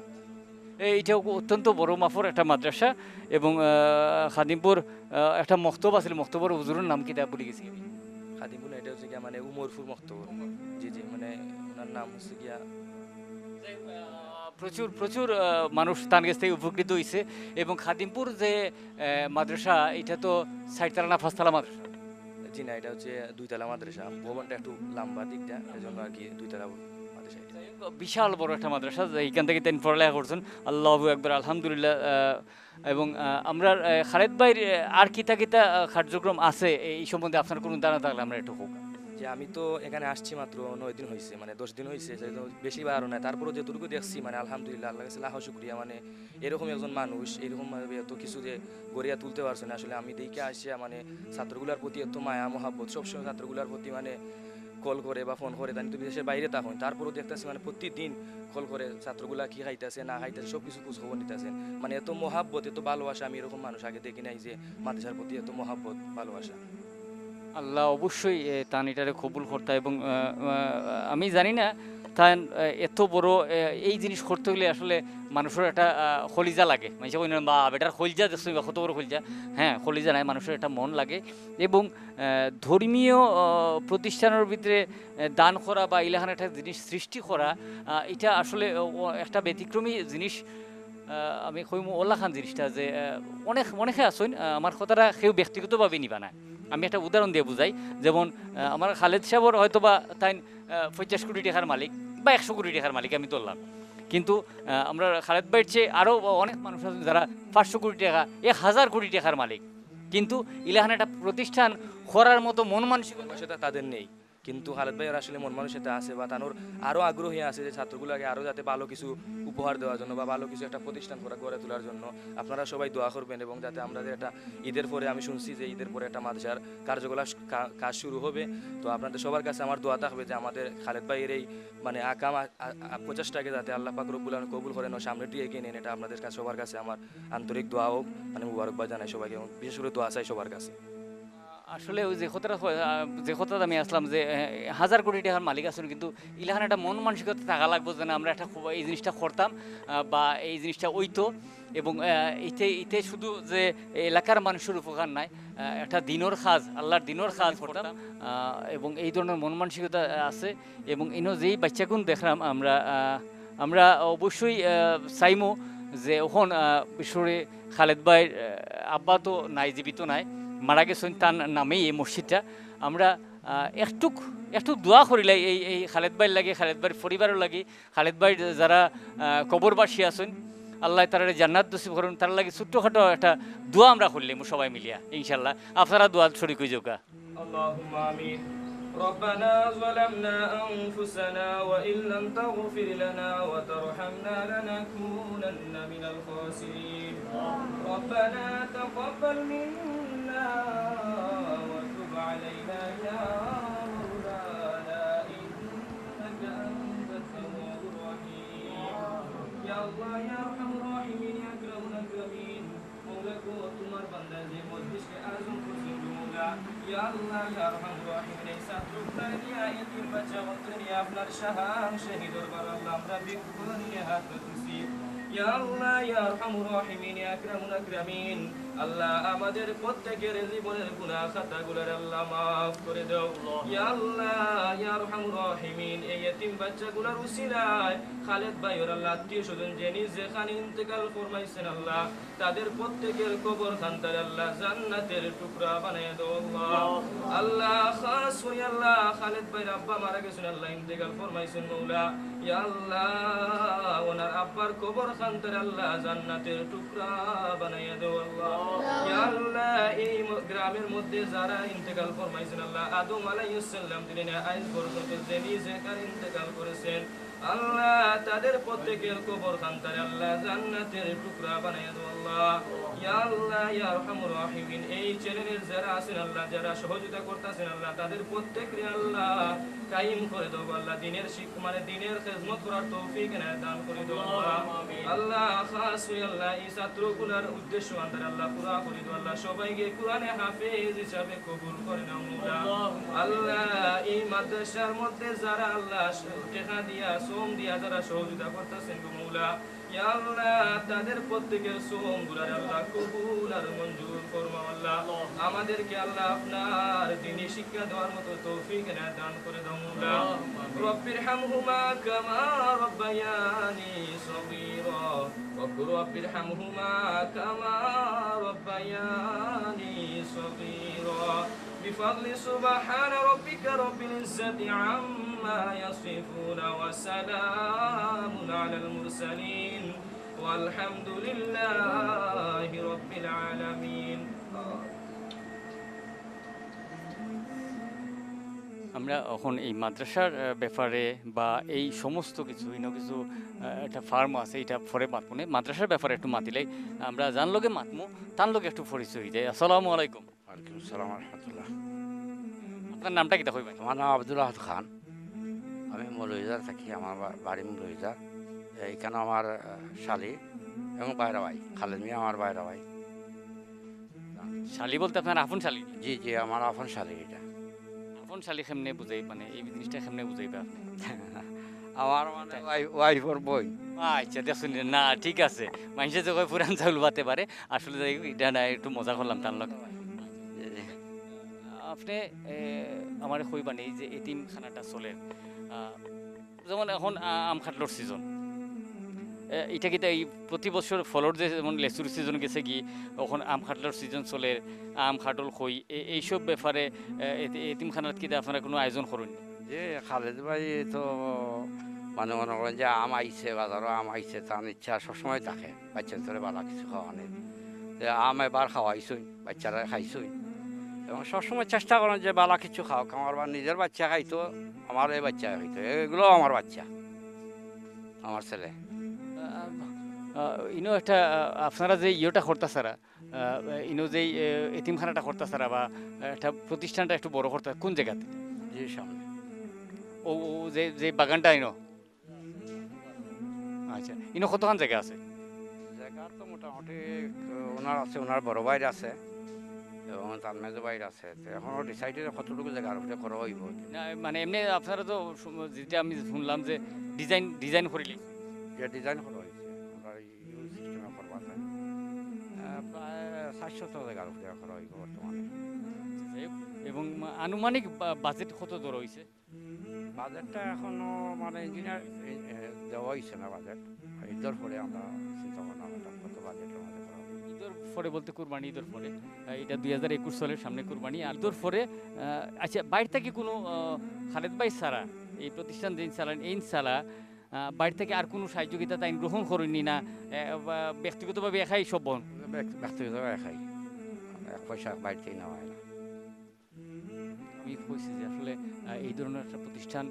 এইটা অত্যন্ত বড় মাফর একটা মাদ্রাসা। এবং খাদিমপুর একটা মক্তব আছে, মক্তবর হুজুরের নাম কি তা ভুলে গেছি আমি। খাদিমপুর না, এটা হচ্ছে গিয়া মানে উমরপুর মক্তবর। জি জি, মানে ওনার নাম হচ্ছে গিয়া প্রচুর প্রচুর মানুষ তার কাছ থেকে উপকৃত হয়েছে। এবং খাদিমপুর যে মাদ্রাসা, এটা তো 4 না 5 তলা মাদ্রাসা? জি না, এটা হচ্ছে 2 তলা মাদ্রাসা। ভবনটা একটু লম্বা দিকটা, এজন্য আর কি 2 তলা মাদ্রাসা এটা। বিশাল বড় একটা মাদ্রাসা, এইখান থেকে তিনি পড়ালেখা করছেন। আল্লাহু আকবার, আলহামদুলিল্লাহ। এবং আমরা খালেদ ভাইয়ের আর কিতা কিতা কার্যক্রম আছে এই সম্বন্ধে আপনার কোনো ধারণা থাকলে আমরা একটু হোক। যে আমি তো এখানে আসছি মাত্র 9 দিন হয়েছে, মানে 10 দিন হয়েছে, সেহেতু বেশি বারও না। তারপরেও যেটুকু দেখছি মানে আলহামদুলিল্লাহ, আল্লাহ কাছে লাখ শুকরিয়া। মানে এরকম একজন মানুষ এরকম এত কিছু যে গড়িয়া তুলতে পারছে না। আসলে আমি দেখে আসিয়া মানে ছাত্রগুলার প্রতি এত মায়া মহাব্বত, সবসময় ছাত্রগুলার প্রতি মানে কল করে বা ফোন করে, তাই তো বিদেশের বাইরে থাকুন, তারপরেও দেখতেছি মানে প্রতিদিন কল করে ছাত্রগুলা কি খাইতেছে না খাইতেছে সব কিছু খোঁজ খবর নিতেছেন। মানে এত মহাব্বত, এত ভালোবাসা আমি এরকম মানুষ আগে দেখি নাই, যে মাদ্রাসার প্রতি এত মহাব্বত ভালোবাসা। আল্লাহ অবশ্যই তান এটারে কবুল করতে। এবং আমি জানি না তান এত বড় এই জিনিস করতে হলে আসলে মানুষের একটা খলিজা লাগে। মানে ওই বা বেটার খলিজা দেখছো বা কত বড় খলিজা? হ্যাঁ, খলিজা নাই, মানুষের একটা মন লাগে। এবং ধর্মীয় প্রতিষ্ঠানের ভিতরে দান করা বা ইলাহান একটা জিনিস সৃষ্টি করা, এটা আসলে একটা ব্যতিক্রমী জিনিস। আমি কইম ওল্লা খান জিনিসটা যে অনেকে আসুন, আমার কথাটা কেউ ব্যক্তিগতভাবে নিবা না। আমি একটা উদাহরণ দিয়ে বুঝাই। যেমন আমার খালেদ সাহেবর হয়তো বা তাই 50 কোটি টাকার মালিক বা 100 কোটি টাকার মালিক আমি ধরলাম, কিন্তু আমরা খালেদ ভাইয়ের চেয়ে আরও অনেক মানুষ আছেন যারা 500 কোটি টাকা 1000 কোটি টাকার মালিক, কিন্তু ইলাহান একটা প্রতিষ্ঠান করার মতো মন মানসিকতা সেটা তাদের নেই। কিন্তু খালেদ ভাইয়ের আসলে মন মানুষের আছে, বা তানোর আরও আগ্রহী আছে যে ছাত্রগুলোকে আরও যাতে ভালো কিছু উপহার দেওয়ার জন্য বা ভালো কিছু একটা প্রতিষ্ঠান গড়ে তোলার জন্য। আপনারা সবাই দোয়া করবেন, এবং যাতে আমরা একটা ঈদের পরে, আমি শুনছি যে ঈদের পরে একটা মাদ্রাসার কার্যকলাপ কাজ শুরু হবে। তো আপনাদের সবার কাছে আমার দোয়া থাকবে যে আমাদের খালেদ ভাইয়ের এই মানে আকাম প্রচেষ্টাকে যাতে আল্লাহ পাক রব্বুল আলামিন কবুল করেন ও সামনে দিয়ে এগিয়ে নেন। এটা আপনাদের কাছে সবার কাছে আমার আন্তরিক দোয়া হোক, মানে মুবারকবাদ জানাই সবাইকে, এবং বিশেষ করে দোয়া চাই সবার কাছে। আসলে ওই যে কথাটা আমি আসলাম যে 1000 কোটি টাকার মালিক আছেন, কিন্তু ইলাহান একটা মন মানসিকতা থাকা লাগবে যে না আমরা একটা এই জিনিসটা করতাম বা এই জিনিসটা ওইতো। এবং এতে শুধু যে এলাকার মানুষের উপকার নাই, একটা দিনের কাজ, আল্লাহর দিনের কাজ করতাম। এবং এই ধরনের মন মানসিকতা আছে। এবং ইনো যেই বাচ্চাগুন দেখলাম আমরা অবশ্যই চাইমো যে ওখন বিশ্বরে খালেদ ভাই আব্বা তো নাই, জীবিত নাই, মারা গেছেন, তার নামেই এই মসজিদটা। আমরা একটু দোয়া করিলাই এই খালেদ ভাইয়ের লাগে, খালেদ ভাইয়ের পরিবারের লাগে, খালেদ ভাই যারা কবরবাসী আছেন, আল্লাহ তারা জান্নাত নসিব করুন, তার লাগে ছোট্টখাটো একটা দোয়া আমরা করলাম সবাই মিলিয়া ইনশাল্লাহ। আপনারা দোয়া শরীক হয়ে যাও। اللهم آمين. ربنا ظلمنا أنفسنا وإن لم تغفر لنا وترحمنا لنكونن من الخاسرين. ربنا تقبل منا وتب علينا يا مولانا إنك أنت التواب الرحيم. يا الله يا أرحم الراحمين يا أكرم الأكرمين. مولاك وتمر بندازي مجلسك أعظم كرسي يا الله يا أرحم الراحمين. ستركنا يا يتيم بچا يا আপনার শাহান শহীদর বার আল্লাহ আমরা বিকুল নিয়ে হাত তুলছি। ইয়া আল্লাহ ইয়া আরহামুর রাহিমিন ইয়া আকরামুল আকরামিন। আল্লাহ আমাদের প্রত্যেকের জীবনের গুনাহ খাতাগুলোর আল্লাহ maaf করে দাও। ইয়া আল্লাহ ইয়া আরহামুর রাহিমিন এই ইতিম বাচ্চাগুলোর উসিলায় খালেদ ভাইয়ের আল্লাহ আত্মীয় স্বজন যিনি যেখানে ইন্তেকাল ফরমাইছেন আল্লাহ তাদের প্রত্যেকের কবর খানটার আল্লাহ জান্নাতের টুকরা বানায় দাও আল্লাহ। আল্লাহ খাস হই আল্লাহ খালেদ ভাইয়ের আব্বা মারা গেছেন আল্লাহ ইন্তেকাল ফরমাইছেন মওলা। ইয়া আল্লাহ ওনার আব্বার কবর খানটার আল্লাহ জান্নাতের টুকরা বানায় দাও আল্লাহ। ইয়া আল্লাহ এই গ্রামের মধ্যে যারা ইন্তেকাল ফরমাইছেন আল্লাহ, আদম আলাইহিস সালাম থেকে নিয়ে আজ পর্যন্ত যিনি যেখানে ইন্তেকাল করেছেন আল্লাহ, তাদের প্রত্যেকের কবর খানতারে আল্লাহ জান্নাতের টুকরা বানাইয়া দাও আল্লাহ। ইয়া আল্লাহ ইয়া আরহামুর রাহিমিন, এই চ্যানেলের যারা আছেন আল্লাহ, যারা সহযোগিতা করতেছেন আল্লাহ, তাদের প্রত্যেককে আল্লাহ কায়েম করে দাও আল্লাহ, দিনের মানে দিনের খেদমত করার তৌফিক এনায়েত দান করে দাও আল্লাহ। আল্লাহ খাস হয়ে আল্লাহ এই ছাত্রগুলার উদ্দেশ্য আন্দার আল্লাহ পুরা করে দাও আল্লাহ, সবাইকে কোরআনে হাফেজ হিসাবে কবুল করে নাও মওলা। আল্লাহ এই মাদ্রাসার মধ্যে যারা আল্লাহ টাকা দিয়া শ্রম দিয়া যারা সহযোগিতা করতেছেন গো মওলা, ইয়া আল্লাহ তাদের প্রত্যেকের শ্রমগুলার আল্লাহ কবুল আর মঞ্জুর ফরমাও আল্লাহ। আমাদেরকে আল্লাহ আপনার দ্বীনি শিক্ষা দেওয়ার মতো তৌফিক এনায়েত দান করে দাও মওলা। রব্বিরহামহুমা কামা রব্বায়ানি সগীরা, রব্বিরহামহুমা কামা রব্বায়ানি সগীরা। بفضل سبحان ربك رب العزة عما يصفون وسلام على المرسلين والحمد لله رب العالمين. আমরা এখন এই মাদ্রাসার ব্যাপারে বা এই সমস্ত কিছু কিছু একটা ফার্ম আছে, এটা পরে মাতমুনে মাদ্রাসার ব্যাপারে একটু মাতিলে আমরা জানলোকে মাতমু তার লোকে একটু পরিচয় হয়ে যায়। আসসালামু আলাইকুম। ওয়ালাইকুম আসসালাম রহমতুল্লাহ। আপনার নামটা কি কইবেন? আমার নাম আব্দুল আহাদ খান, আমি মৌলভীবাজার থাকি, আমার বাড়ি মৌলভীবাজার। এইখানে আমার শালি এবং বাইরা ভাই খালেদ মিয়া আমার বাইরা ভাই। শালি বলতে আপনার আপন শালি? জি জি, আমার আপন শালি। এটা আপন শালি কেমনে বুঝাই, মানে এই জিনিসটা কেমনে বুঝাইবে আপনি? আমার মানে ওয়াইফর বই। আচ্ছা দেখুন না, ঠিক আছে, মানুষের যখন পুরান চাউল বাতে পারে, আসলে এটা না একটু মজা করলাম তার লোক। আপনি আমার কইবানি যে এতিমখানাটা চলে, যেমন এখন আম খাটলোর সিজন, এটা কি এই প্রতি বছর ফলর যে যেমন লেচুর সিজন গেছে কি, এখন আম খাটলোর সিজন চলে, আম খাটল খই এইসব ব্যাপারে এতিমখানাত কি আপনারা কোনো আয়োজন করুন? যে খালেদ ভাই তো মানে মনে করেন যে আম আইছে, বাজারও আম আইছে, তার ইচ্ছা সবসময় থাকে বাচ্চা ধরে বালা কিছু খাওয়ানোর। আম এবার খাওয়াইছই, বাচ্চারা খাইছই, এবং সবসময় চেষ্টা করেন যে বালা কিছু খাও। আমার বা নিজের বাচ্চা খাইতো, আমার এই বাচ্চা খাইতো, এগুলো আমার বাচ্চা, আমার ছেলে। ইনো একটা আপনারা যে ইয়েটা করতেছারা, ইনো যে এতিমখানাটা করতেছারা বা একটা প্রতিষ্ঠানটা একটু বড় করতে কোন জায়গাতে? যে সামনে ও যে যে বাগানটা ইনো, আচ্ছা ইনো কতখান জায়গা আছে? জায়গা তো মোটামুটি ওনার আছে, ওনার বড় বাইরে আছে এবং তার মেজো বাইরে আছে। তো এখন ডিসাইডেড কতটুকু জায়গার উপরে করা হইব না, মানে এমনি আপনারা তো যেটা আমি শুনলাম যে ডিজাইন করিলি, যে ডিজাইন করা হয়েছে আমরা ইউজ সিস্টেমে করবা যায়, প্রায় 400 জায়গার উপরে করা হইব বর্তমানে। এবং আনুমানিক বাজেট কত দূর হয়েছে? বাজেটটা এখনো মানে ইঞ্জিনিয়ার দেওয়া হয়েছে না বাজেট, ঈদের পরে আমরা চিন্তা ভাবনা করতাম কত বাজেটের মধ্যে করা হবে। ঈদের পরে বলতে কুরবানি ঈদের পরে, এটা 2021 সালের সামনে কুরবানি আর ঈদের পরে। আচ্ছা বাইরে থেকে কোনো খালেদ ভাই ছাড়া এই প্রতিষ্ঠান যে চালান এই চালা বাইরে থেকে আর কোনো সাহায্যিতা তাই গ্রহণ করেনি না, ব্যক্তিগতভাবে একাই সব বহন? ব্যক্তিগতভাবে খাই, এক পয়সা বাইরেতেই নেওয়া হয় না। আমি কইছি যে আসলে এই ধরনের একটা প্রতিষ্ঠান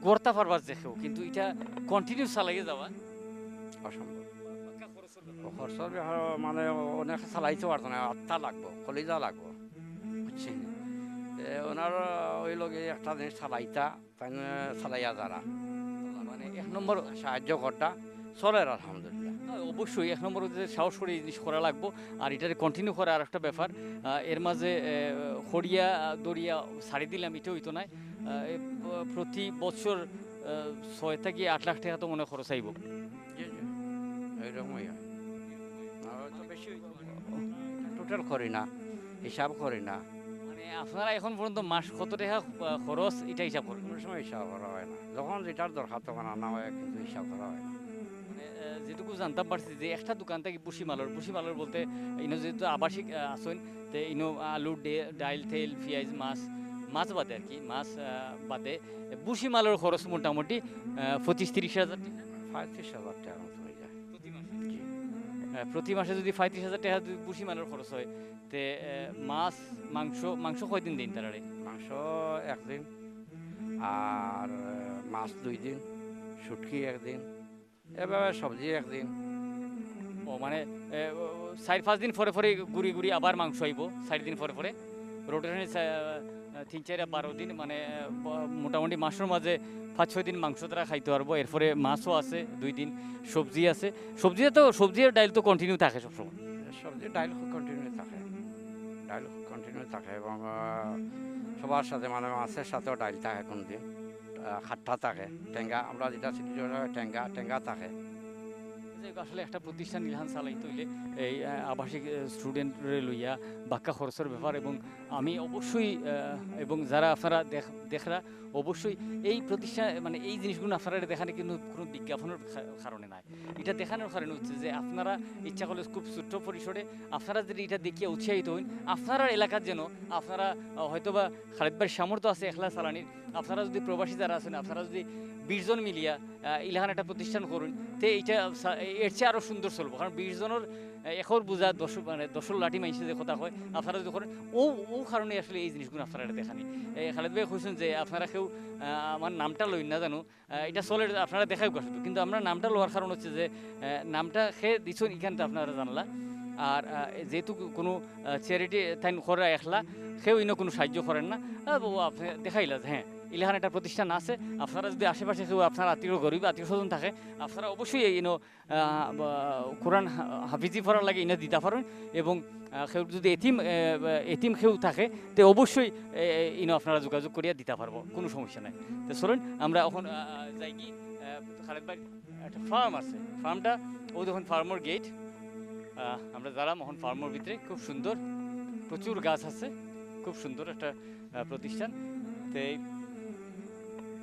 গড়তে পারবার দেখেও কিন্তু এটা কন্টিনিউ চালাইয়ে যাওয়া অসম্ভব। খরচর মানে অনেক চালাইতে পারতো না, আত্মা লাগবো, কলিজা লাগবো, বুঝছেন? ওনার ওই লগে একটা জিনিস চালাইতা তাই চালাইয়া যারা মানে এক নম্বর সাহায্য করতা চলের আলহামদুলিল্লাহ। অবশ্যই এক নম্বর যে সাহস করে এই জিনিস করা লাগবো, আর এটারে কন্টিনিউ করা আর একটা ব্যাপার। এর মাঝে খড়িয়া দড়িয়া ছাড়ি দিলাম এটা হইতো না। প্রতি বছর 6 থেকে 8 লাখ টাকা তো মনে খরচ আইব। এইরকমই হয়, বেশি টোটাল করি না, হিসাব করি না। মানে আপনারা এখন পর্যন্ত মাস কত টাকা খরচ এটা হিসাব করেন? কোনো সময় হিসাব করা হয় না, যখন যেটার দরকার তখন আনা হয়, কিন্তু হিসাব করা হয় না। মানে যেটুকু জানতাম পারছি যে একটা দোকান থেকে বুসিমালর বলতে ইনো যেহেতু আবাসিক আসেন, তো ইনো আলু ডাইল তেল পেঁয়াজ মাছ বাদে আর কি, মাছ বাদে বুসিমালর খরচ মোটামুটি 25-30 হাজার টাকা, 35,000 টাকার মতো হয়ে যায়। প্রতি মাসে। জি। প্রতি মাসে যদি 35,000 টাকা বুসি মানের খরচ হয় তে মাছ মাংস কয়দিন দিন তারারে? মাংস একদিন, আর মাছ 2 দিন, শুটকি একদিন, এভাবে সবজি একদিন। ও মানে 4-5 দিন পরে পরে ঘুরি ঘুরি আবার মাংস আইব, 4 দিন পরে পরে রোটেশনে 3-4-12 দিন, মানে মোটামুটি মাসের মাঝে 5-6 দিন মাংস তারা খাইতে পারবো। এরপরে মাছও আছে 2 দিন, সবজি আছে। সবজি আর ডাইল তো কন্টিনিউ থাকে সবসময়। সবজি ডাইল কন্টিনিউ থাকে, ডাইল কন্টিনিউ থাকে, এবং সবার সাথে মানে মাছের সাথেও ডাইল থাকে কোনদিন, খাট্টা থাকে, টেঙ্গা, আমরা যেটা সিটি টেঙ্গা থাকে। আসলে একটা প্রতিষ্ঠান ইলহান চালাইতে হইলে এই আবাসিক স্টুডেন্টরে লইয়া বাক্কা খরচের ব্যাপার, এবং আমি অবশ্যই এবং যারা আপনারা দেখরা অবশ্যই এই প্রতিষ্ঠান মানে এই জিনিসগুলো আপনারা দেখানে কিন্তু কোনো বিজ্ঞাপনের কারণে নাই, এটা দেখানোর কারণে হচ্ছে যে আপনারা ইচ্ছা করলে খুব ছোট্ট পরিসরে আপনারা যদি এটা দেখিয়ে উৎসাহিত হন, আপনারা এলাকার যেন আপনারা হয়তোবা খালেদ ভাইয়ের সামর্থ্য আছে একলা চালানির, আপনারা যদি প্রবাসী যারা আছেন আপনারা যদি 20 জন মিলিয়া ইলহান একটা প্রতিষ্ঠান করুন, তো এইটা এর চেয়ে আরও সুন্দর চলবো। কারণ 20 জনের এখন বোঝা দশর লাঠি মাইসে যে কথা হয়, আপনারা যদি করেন ও কারণে আসলে এই জিনিসগুলো আপনারা এটা দেখানি। খালেদ ভাই কইছেন যে আপনারা কেউ আমার নামটা লইন না জানো, এটা চলে আপনারা দেখাই শুধু, কিন্তু আমরা নামটা লওয়ার কারণ হচ্ছে যে নামটা খেয়ে দিচ্ছেন এখানটা আপনারা জানলা। আর যেহেতু কোনো চ্যারিটি তাই করে একলা কেউ ইনো কোনো সাহায্য করেন না, আপনি দেখাইলা যে হ্যাঁ ইলহান একটা প্রতিষ্ঠান আছে। আপনারা যদি আশেপাশে কেউ আপনার গরিব আত্মীয় স্বজন থাকে, আপনারা অবশ্যই ইনো কোরআন হাফিজি পড়ার লাগে ইনো দিতে পারেন, এবং কেউ যদি এতিম কেউ থাকে তো অবশ্যই ইনো আপনারা যোগাযোগ করিয়া দিতে পারবো, কোনো সমস্যা নাই। তো চলুন আমরা এখন যাই কি খালেদ ভাই একটা ফার্ম আছে, ফার্মটা ও দেখুন ফার্মর গেট, আমরা যারা মোহন ফার্মর ভিতরে খুব সুন্দর প্রচুর গাছ আছে, খুব সুন্দর একটা প্রতিষ্ঠান। তো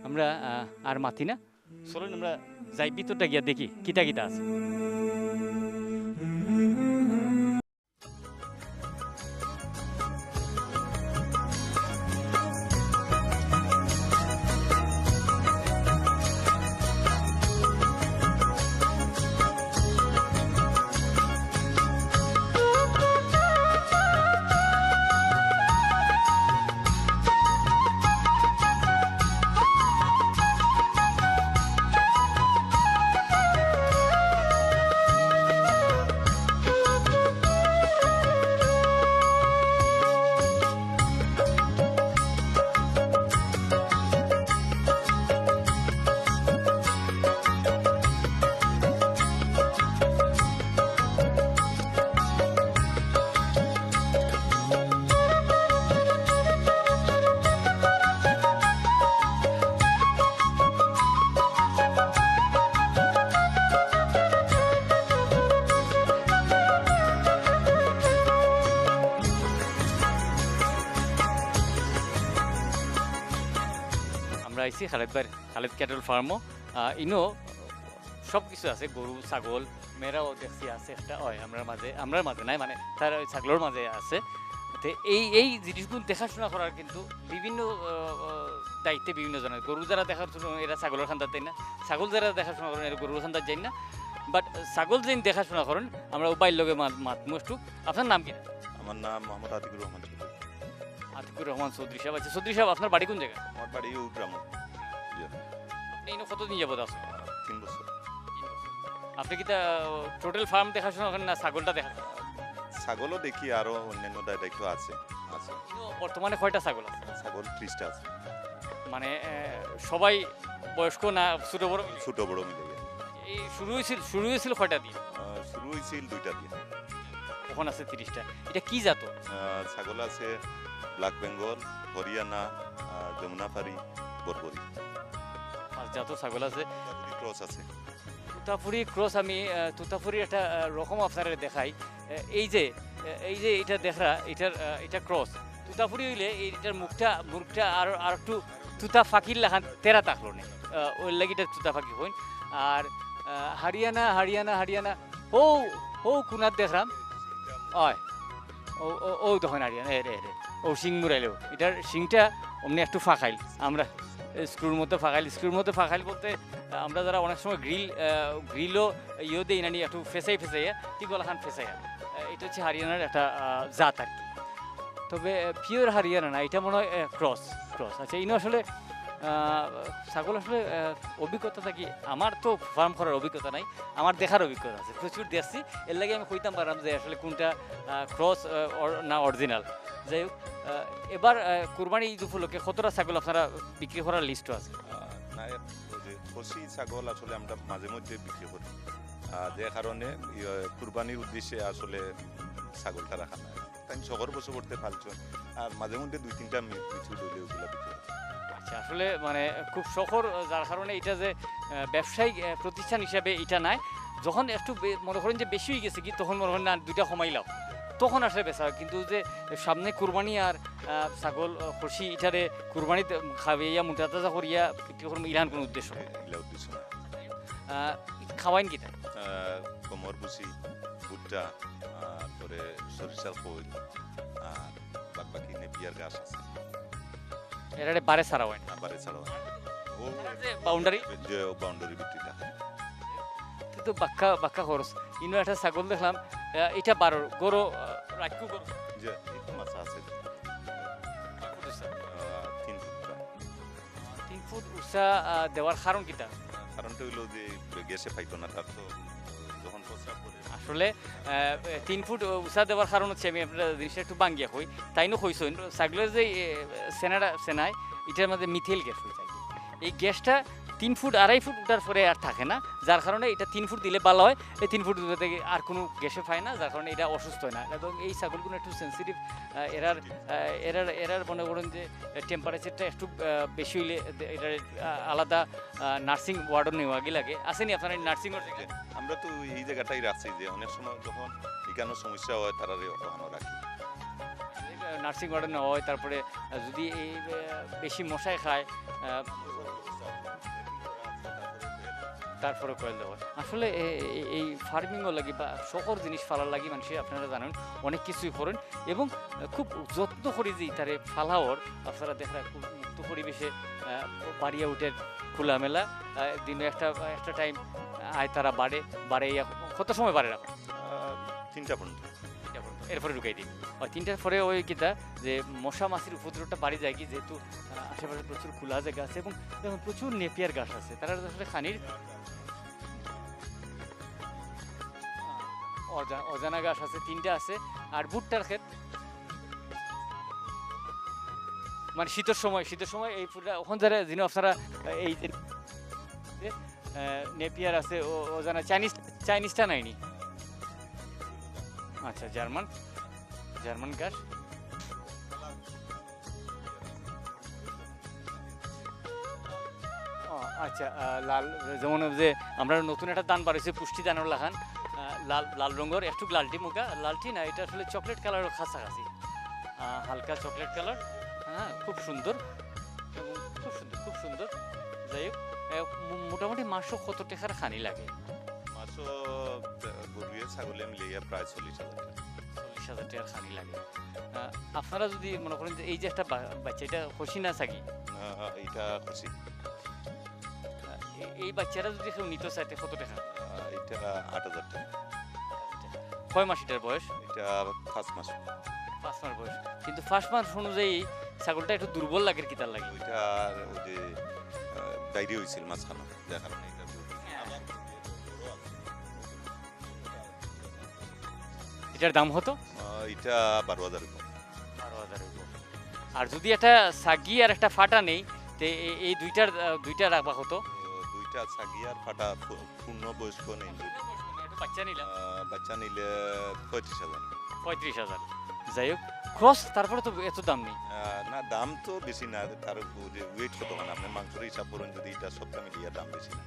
আমরা আর মাতি না, চলুন আমরা যাই ভিতরটা গিয়া দেখি কিটা কিটা আছে। আমরা আইছি খালেদ ক্যাটল ফার্মও, ইনো সব কিছু আছে, গরু ছাগল মেয়েরাও দেখছি আছে একটা, আমরার মাঝে নাই মানে তার ওই ছাগলের মাঝে আছে। তো এই জিনিসগুলো দেখাশোনা করার কিন্তু বিভিন্ন দায়িত্বে বিভিন্ন জনের, গরু যারা দেখাশোনা এরা ছাগলের খান্দার দেয় না, ছাগল যারা দেখাশোনা করেন এরা গরুর খান্দার যাই না, বাট ছাগল যেন দেখাশোনা করেন আমরা উপায় লগে মাতমুষ্টু। আপনার নাম কি? আমার নাম মোহাম্মদ আতিকুর রহমান চৌধুরী। আতিকুর রহমান চৌধুরী সাহেব। আচ্ছা চৌধুরী সাহেব, আপনার বাড়ি কোন জায়গায়? আমার বাড়ি উগ্রাম। আপনি ইনো কতদিন যাবত আছেন? 3 বছর। আপনি কি তা টোটাল ফার্ম দেখাশোনা করেন না ছাগলটা দেখাশোনা? ছাগলও দেখি, আরো অন্যান্য দায়িত্ব আছে। ইনো বর্তমানে কয়টা ছাগল আছে? ছাগল 30টা আছে। মানে সবাই বয়স্ক না ছোট বড়? ছোট বড় মিলে। এই শুরু হয়েছিল কয়টা দিয়ে? শুরু হয়েছিল 2টা দিয়ে। কখন আছে 30টা? এটা কি জাত? ছাগল আছে ব্ল্যাক বেঙ্গল, হরিয়ানা, যমুনাপাড়ি, বরবরি। জাত ছাগল আছে, ক্রস আছে। তুতাপুরি ক্রস। আমি তুতাপুরির একটা রকম আপনারা দেখাই, এই যে এটা দেখা এটা ক্রস তুতাপুরি হইলে এইটার মুখটা আর একটু তুতা ফাঁকির লাখান তেরা থাকলো না, ওই লাগি এটা তুতা ফাঁকি হইন। আর হারিয়ানা ও কুনার দেখলাম, ওই ও তখন হারিয়ানা ও শিং মুরাইলেও এটার শিংটা অমনি একটু ফাঁকাইল, আমরা স্ক্রুর মতো ফাঁকাইল বলতে আমরা যারা অনেক সময় গ্রিলও ইয়ে দিই না একটু ফেসাইয়া টিগলা খান ফেসাইয়া এটা হচ্ছে হরিয়ানার একটা জাত আর কি। তবে পিওর হরিয়ানা না, এটা মনে হয় ক্রস। আচ্ছা ইনো আসলে ছাগল আসলে অভিজ্ঞতা থাকি, আমার তো ফার্ম করার অভিজ্ঞতা নাই, আমার দেখার অভিজ্ঞতা আছে, প্রচুর দেখছি, এর লাগে আমি কইতাম পারলাম যে আসলে কোনটা ক্রস না অরিজিনাল। যাই হোক, এবার কুরবানি ঈদ উপলক্ষে কতটা ছাগল আপনারা বিক্রি করার লিস্টও আছে? না ওই যে খসি ছাগল আসলে আমরা মাঝে মধ্যে বিক্রি করি, যে কারণে কুরবানির উদ্দেশ্যে আসলে ছাগলটা রাখা নাই, তাই শহর বসে করতে পারছো, আর মাঝে মধ্যে 2-3টা কিছু দলীয় ওগুলো বিক্রি করি। আচ্ছা, আসলে মানে খুব শহর, যার কারণে এটা যে ব্যবসায়িক প্রতিষ্ঠান হিসাবে এটা নাই, যখন একটু মনে করেন যে বেশি হয়ে গেছে কি তখন মনে করেন না 2টা কমাইলাম, তখন আসলে বেচা হয়। কিন্তু যে সামনে কুরবানি আর ছাগল খসি এটারে কুরবানিতে খাওয়াইয়া মোটা তাজা করিয়া বিক্রি করবো, ইরান কোনো উদ্দেশ্য নেই। এগুলো উদ্দেশ্য না। খাওয়াইন কিতা? কোমর ভুসি, ভুট্টা, তারপরে সরিষার খোল, আর বাকি নেপিয়ার গাছ আছে, এটারে বারে ছাড়া হয় না, বাড়ি ছাড়াও ও বাউন্ডারি যে বাউন্ডারি ভিত্তিটা। কিন্তু বাক্কা খরচ। ইনো একটা ছাগল দেখলাম, এটা 12 গরু রাখু গরু যে এই তো মাছ আছে 3 ফুট প্রায়। 3 ফুট উঁচা দেওয়ার কারণ কিতা? কারণটা হইলো যে গ্যাসে পাইতো না, তার তো যখন প্রস্রাব করে আসলে 3 ফুট উঁচা দেওয়ার কারণ হচ্ছে, আমি আপনার জিনিসটা একটু বাঙ্গিয়া হই, তাইনো কইসইন ছাগলের যে সেনায় এটার মধ্যে মিথেল গ্যাস হয়ে যায়। এই গ্যাসটা 3 ফুট 2.5 ফুট উঠার পরে আর থাকে না, যার কারণে এটা 3 ফুট দিলে ভালো হয়। এই 3 ফুট থেকে আর কোনো গ্যাসে পায় না, যার কারণে এটা অসুস্থ হয় না। এবং এই ছাগলগুলো একটু সেন্সিটিভ, এরার মনে করেন যে টেম্পারেচারটা একটু বেশি হইলে এটার আলাদা নার্সিং ওয়ার্ডও নেওয়া লাগে। আসেনি আপনার নার্সিং ওয়ার্ড? আমরা তো এই জায়গাটাই রাখছি যে অনেক সময় যখন এখানে সমস্যা হয় তারা ওখানে রাখি। নার্সিং ওয়ার্ডে নেওয়া হয়, তারপরে যদি এই বেশি মশাই খায় তারপরে কয়েল দেওয়া হয়। আসলে এই ফার্মিংও লাগি বা শখর জিনিস ফালার লাগি মানুষ আপনারা জানেন অনেক কিছুই করেন, এবং খুব যত্ন করে যে তারে ফালাওয়ার আপনারা দেখা খুব মুক্ত পরিবেশে বাড়িয়ে উঠে খোলামেলা দিনে একটা টাইম আয় তারা বাড়ে কত সময় বাড়ে রাখো? 3টা পর্যন্ত। এরপরে ঢুকাই দিই ওই 3টার পরে ওই কিতা যে মশা মাছির উপদ্রবটা বাড়ি যায় কি, যেহেতু আশেপাশে প্রচুর খোলা জায়গা আছে এবং দেখুন প্রচুর নেপিয়ার গাছ আছে, তারা আসলে খানির অজানা গাছ আছে 3টা আছে। আর ভুট্টার ক্ষেত মানে শীতের সময় এই পুরা ওখান যারা যিনি আপনারা এই নেপিয়ার আছে অজানা চাইনিজটা নাইনি। আচ্ছা, জার্মান গাছ। আচ্ছা, লাল যেমন যে আমরা নতুন একটা দান বাড়িয়েছি পুষ্টি দানের লাগান, লাল রঙের একটু লালটি না, এটা আসলে চকলেট কালারের কাছাকাছি, হালকা চকলেট কালার। হ্যাঁ, খুব সুন্দর। খুব সুন্দর। যাই হোক, মোটামুটি মাসও কত টাকার খানি লাগে? মাছও গরুয়ে ছাগলে মিলিয়ে প্রায় 40,000 টাকা। 40,000 টাকার খানি লাগে। আপনারা যদি মনে করেন যে এই যে একটা বাচ্চা, এটা খুশি না থাকি, এটা খুশি, এই বাচ্চারা যদি কেউ নিতে চাইতে কত টাকা? এটা 8,000 টাকা। কয় মাস এটার বয়স? এটা 5 মাস। 5 মাস বয়স। কিন্তু 5 মাস অনুযায়ী ছাগলটা একটু দুর্বল লাগে, কি তার লাগে? ওইটা ওই যে ডায়রি হয়েছিল মাঝখানে, যার কারণে এটা এটার দাম হতো এটা 12,000 টাকা। 12,000 টাকা। আর যদি একটা সাগি আর একটা ফাটা নেই, তো এই দুইটা রাখবা হতো? দুইটা ছাগি আর ফাটা পূর্ণ বয়স্ক নেই, বাচ্চা নিলে 35,000। 35,000। যাই হোক, ক্রস তারপরে তো এত দাম নেই না, দাম তো বেশি না, তার যে ওয়েট কত, মানে আপনি মাংসের হিসাব করুন, যদি এটা সবটা মিলিয়ে দাম বেশি না।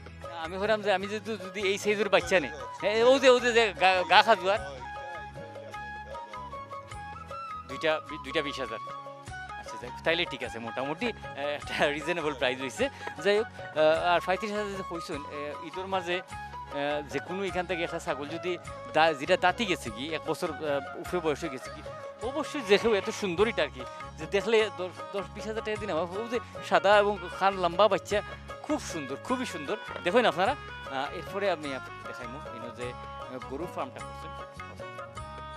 আমি ভাবলাম যে আমি যদি এই সাইজের বাচ্চা নেই, ও যে গা খাজুয়ার দুইটা 20,000। আচ্ছা, যাই তাইলে ঠিক আছে, মোটামুটি একটা রিজনেবল প্রাইস হয়েছে। যাই হোক, আর 35,000 যে হয়েছেন ঈদের মাঝে যে কোনো এখান থেকে একটা ছাগল যদি যেটা দাঁতি গেছে কি 1 বছর উপরে বয়স হয়ে গেছে কি, অবশ্যই দেখেও এত সুন্দরীটা আর কি, যে দেখলে 10-20,000 টাকা দিন আমার যে সাদা এবং খান লম্বা বাচ্চা খুব সুন্দর, খুবই সুন্দর। দেখুন আপনারা, এরপরে আমি দেখাইমু ইনো যে গরুর ফার্মটা করছেন,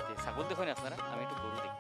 যে ছাগল দেখুন আপনারা, আমি একটু গরু দেখি।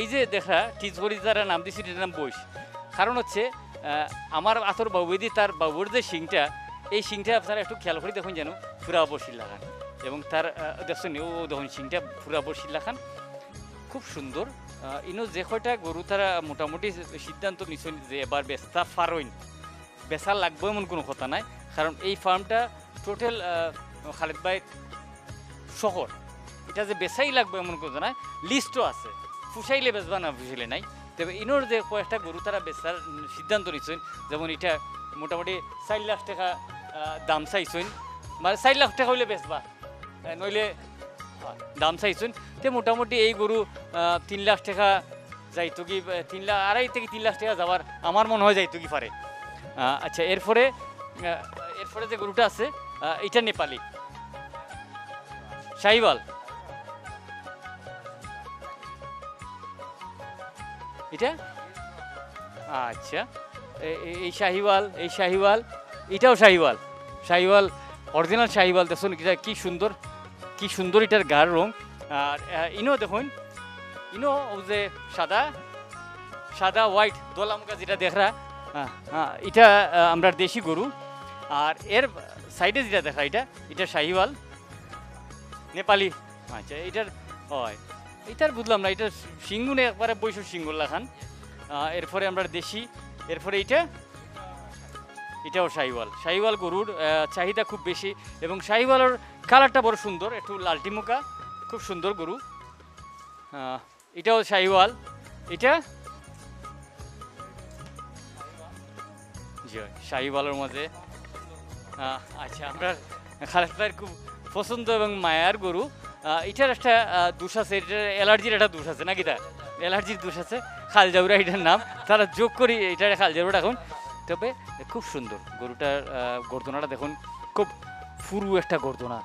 এই যে দেখা টিজবরি যারা নাম দিয়েছি এটার নাম বৈশ, কারণ হচ্ছে আমার আতর বাবুদি তার বাবুর যে শিংটা, এই শিংটা আপনারা একটু খেয়াল করে দেখুন যেন পুরা বসির লাগান, এবং তার দেখছেন ও দেখুন শিংটা পুরা বসির লাগান, খুব সুন্দর। ইনো যে কয়টা গরু তারা মোটামুটি সিদ্ধান্ত নিচ্ছেন যে এবার বেচা ফারইন, বেচা লাগবে এমন কোনো কথা নাই, কারণ এই ফার্মটা টোটাল খালেদ ভাই শহর, এটা যে বেচাই লাগবে এমন কথা নাই, লিস্টও আছে, ফুসাইলে বেচবা না ফুসাইলে নাই। তবে ইনোর যে কয়েকটা গরু তারা বেচার সিদ্ধান্ত নিচ্ছেন, যেমন এটা মোটামুটি 4 লাখ টাকা দাম চাইছেন, মানে 4 লাখ টাকা হইলে বেচবা, নইলে দাম চাইছেন। তো মোটামুটি এই গরু 3 লাখ টাকা যাইতো কি, 2.5 থেকে 3 লাখ টাকা যাওয়ার আমার মনে হয় যাইতো কি পারে। আচ্ছা, এরপরে যে গরুটা আছে এটা নেপালি শাহিওয়াল, এটা আচ্ছা এই শাহিওয়াল এটাও শাহিওয়াল অরিজিনাল শাহিওয়াল। দেখুন এটা কি সুন্দর এটার গার রং। আর ইনো দেখুন, ইনো যে সাদা হোয়াইট দোলামুখা যেটা দেখরা, এটা আমরা দেশি গরু। আর এর সাইডে যেটা দেখা এটা শাহিওয়াল নেপালি। আচ্ছা, এটার হয় এটার বুঝলাম না, এটা সিঙ্গুনে একবারে বৈশ সিঙ্গুল্লা খান। এরপরে আমরা দেশি, এরপরে এটাও শাহিওয়াল গরুর চাহিদা খুব বেশি, এবং শাহিওয়ালের কালারটা বড় সুন্দর, একটু লালটিমুখা, খুব সুন্দর গরু। এটাও শাহিওয়াল, এটা জি শাহিওয়ালের মধ্যে। আচ্ছা, আমরা খালেদ ভাইয়ের খুব পছন্দ এবং মায়ার গরু। এটার একটা দোষ আছে, এটার অ্যালার্জির একটা দোষ আছে নাকি, তার অ্যালার্জির দোষ আছে, খালজাউরা এটার নাম, তারা যোগ করি এটার খালজাউরা এখন। তবে খুব সুন্দর গরুটার গর্দনাটা দেখুন, খুব ফুরু একটা গর্দনা,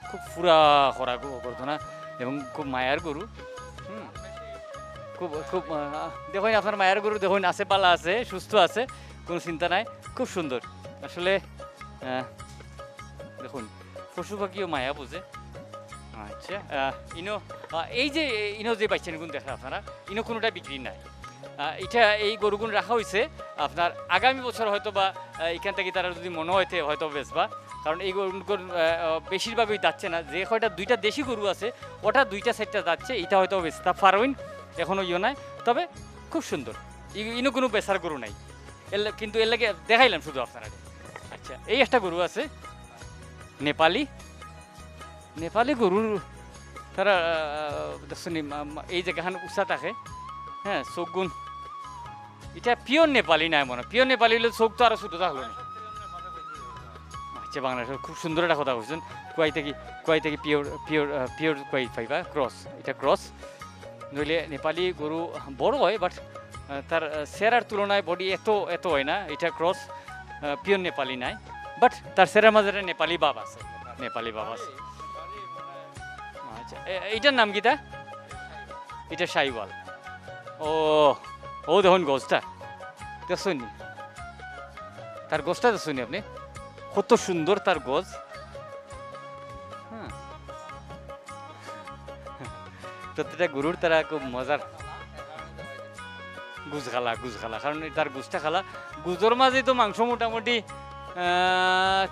খুব ফুরা করা গর্দনা, এবং খুব মায়ার গরু। খুব দেখুন আপনার মায়ার গরু দেখুন, আছে পালা আছে, সুস্থ আছে, কোনো চিন্তা নাই, খুব সুন্দর আসলে। দেখুন পশু পাখিও মায়া বোঝে। আচ্ছা, ইনো যে বাচ্চাগুন দেখা আপনারা, ইনো কোনোটা বিক্রি নাই। এটা এই গরুগুন রাখা হয়েছে আপনার আগামী বছর হয়তো বা এখান থেকে তারা যদি মনে হয়তো হয়তো বেচবা, কারণ এই গরুগুন বেশিরভাগই যাচ্ছে না। যে কয়টা 2টা দেশি গরু আছে ওটা 2টা 4টা যাচ্ছে, এটা হয়তো বেচতা পারবেন, এখনও নাই। তবে খুব সুন্দর, ইনো কোনো বেচার গরু নাই, কিন্তু এর লাগে দেখাইলাম শুধু আপনারা। আচ্ছা, এই একটা গরু আছে নেপালি গরুর, তারা দেখছেন এই জায়গাখান উঁচা থাকে, হ্যাঁ, চোখ গুণ এটা পিওর নেপালি নাই মনে, পিওর নেপালি হলে চোখ তো আরো ছোট থাকলো না। আচ্ছা বাংলাদেশের খুব সুন্দর একটা কথা বলছেন, কুয়াই থেকে পিওর পিওর পিওর কুয়াই পাইবা ক্রস, এটা ক্রস। নইলে নেপালি গরু বড় হয় বাট তার সেরার তুলনায় বডি এত হয় না, এটা ক্রস পিওর নেপালি নাই, বাট তার সেরার মাঝে একটা নেপালি বাপ আছে, নেপালি বাপ আছে। আচ্ছা এইটার নাম কিটা? এটা শাহিওয়াল। ও দেখুন গোছটা দেখছেন, তার গোছটা দেখছেন আপনি, কত সুন্দর তার গোছ। হ্যাঁ, প্রত্যেকটা গরুর তারা খুব মজার গুজ খালা, কারণ তার গুজটা খালা, গুজোর মাঝে তো মাংস মোটামুটি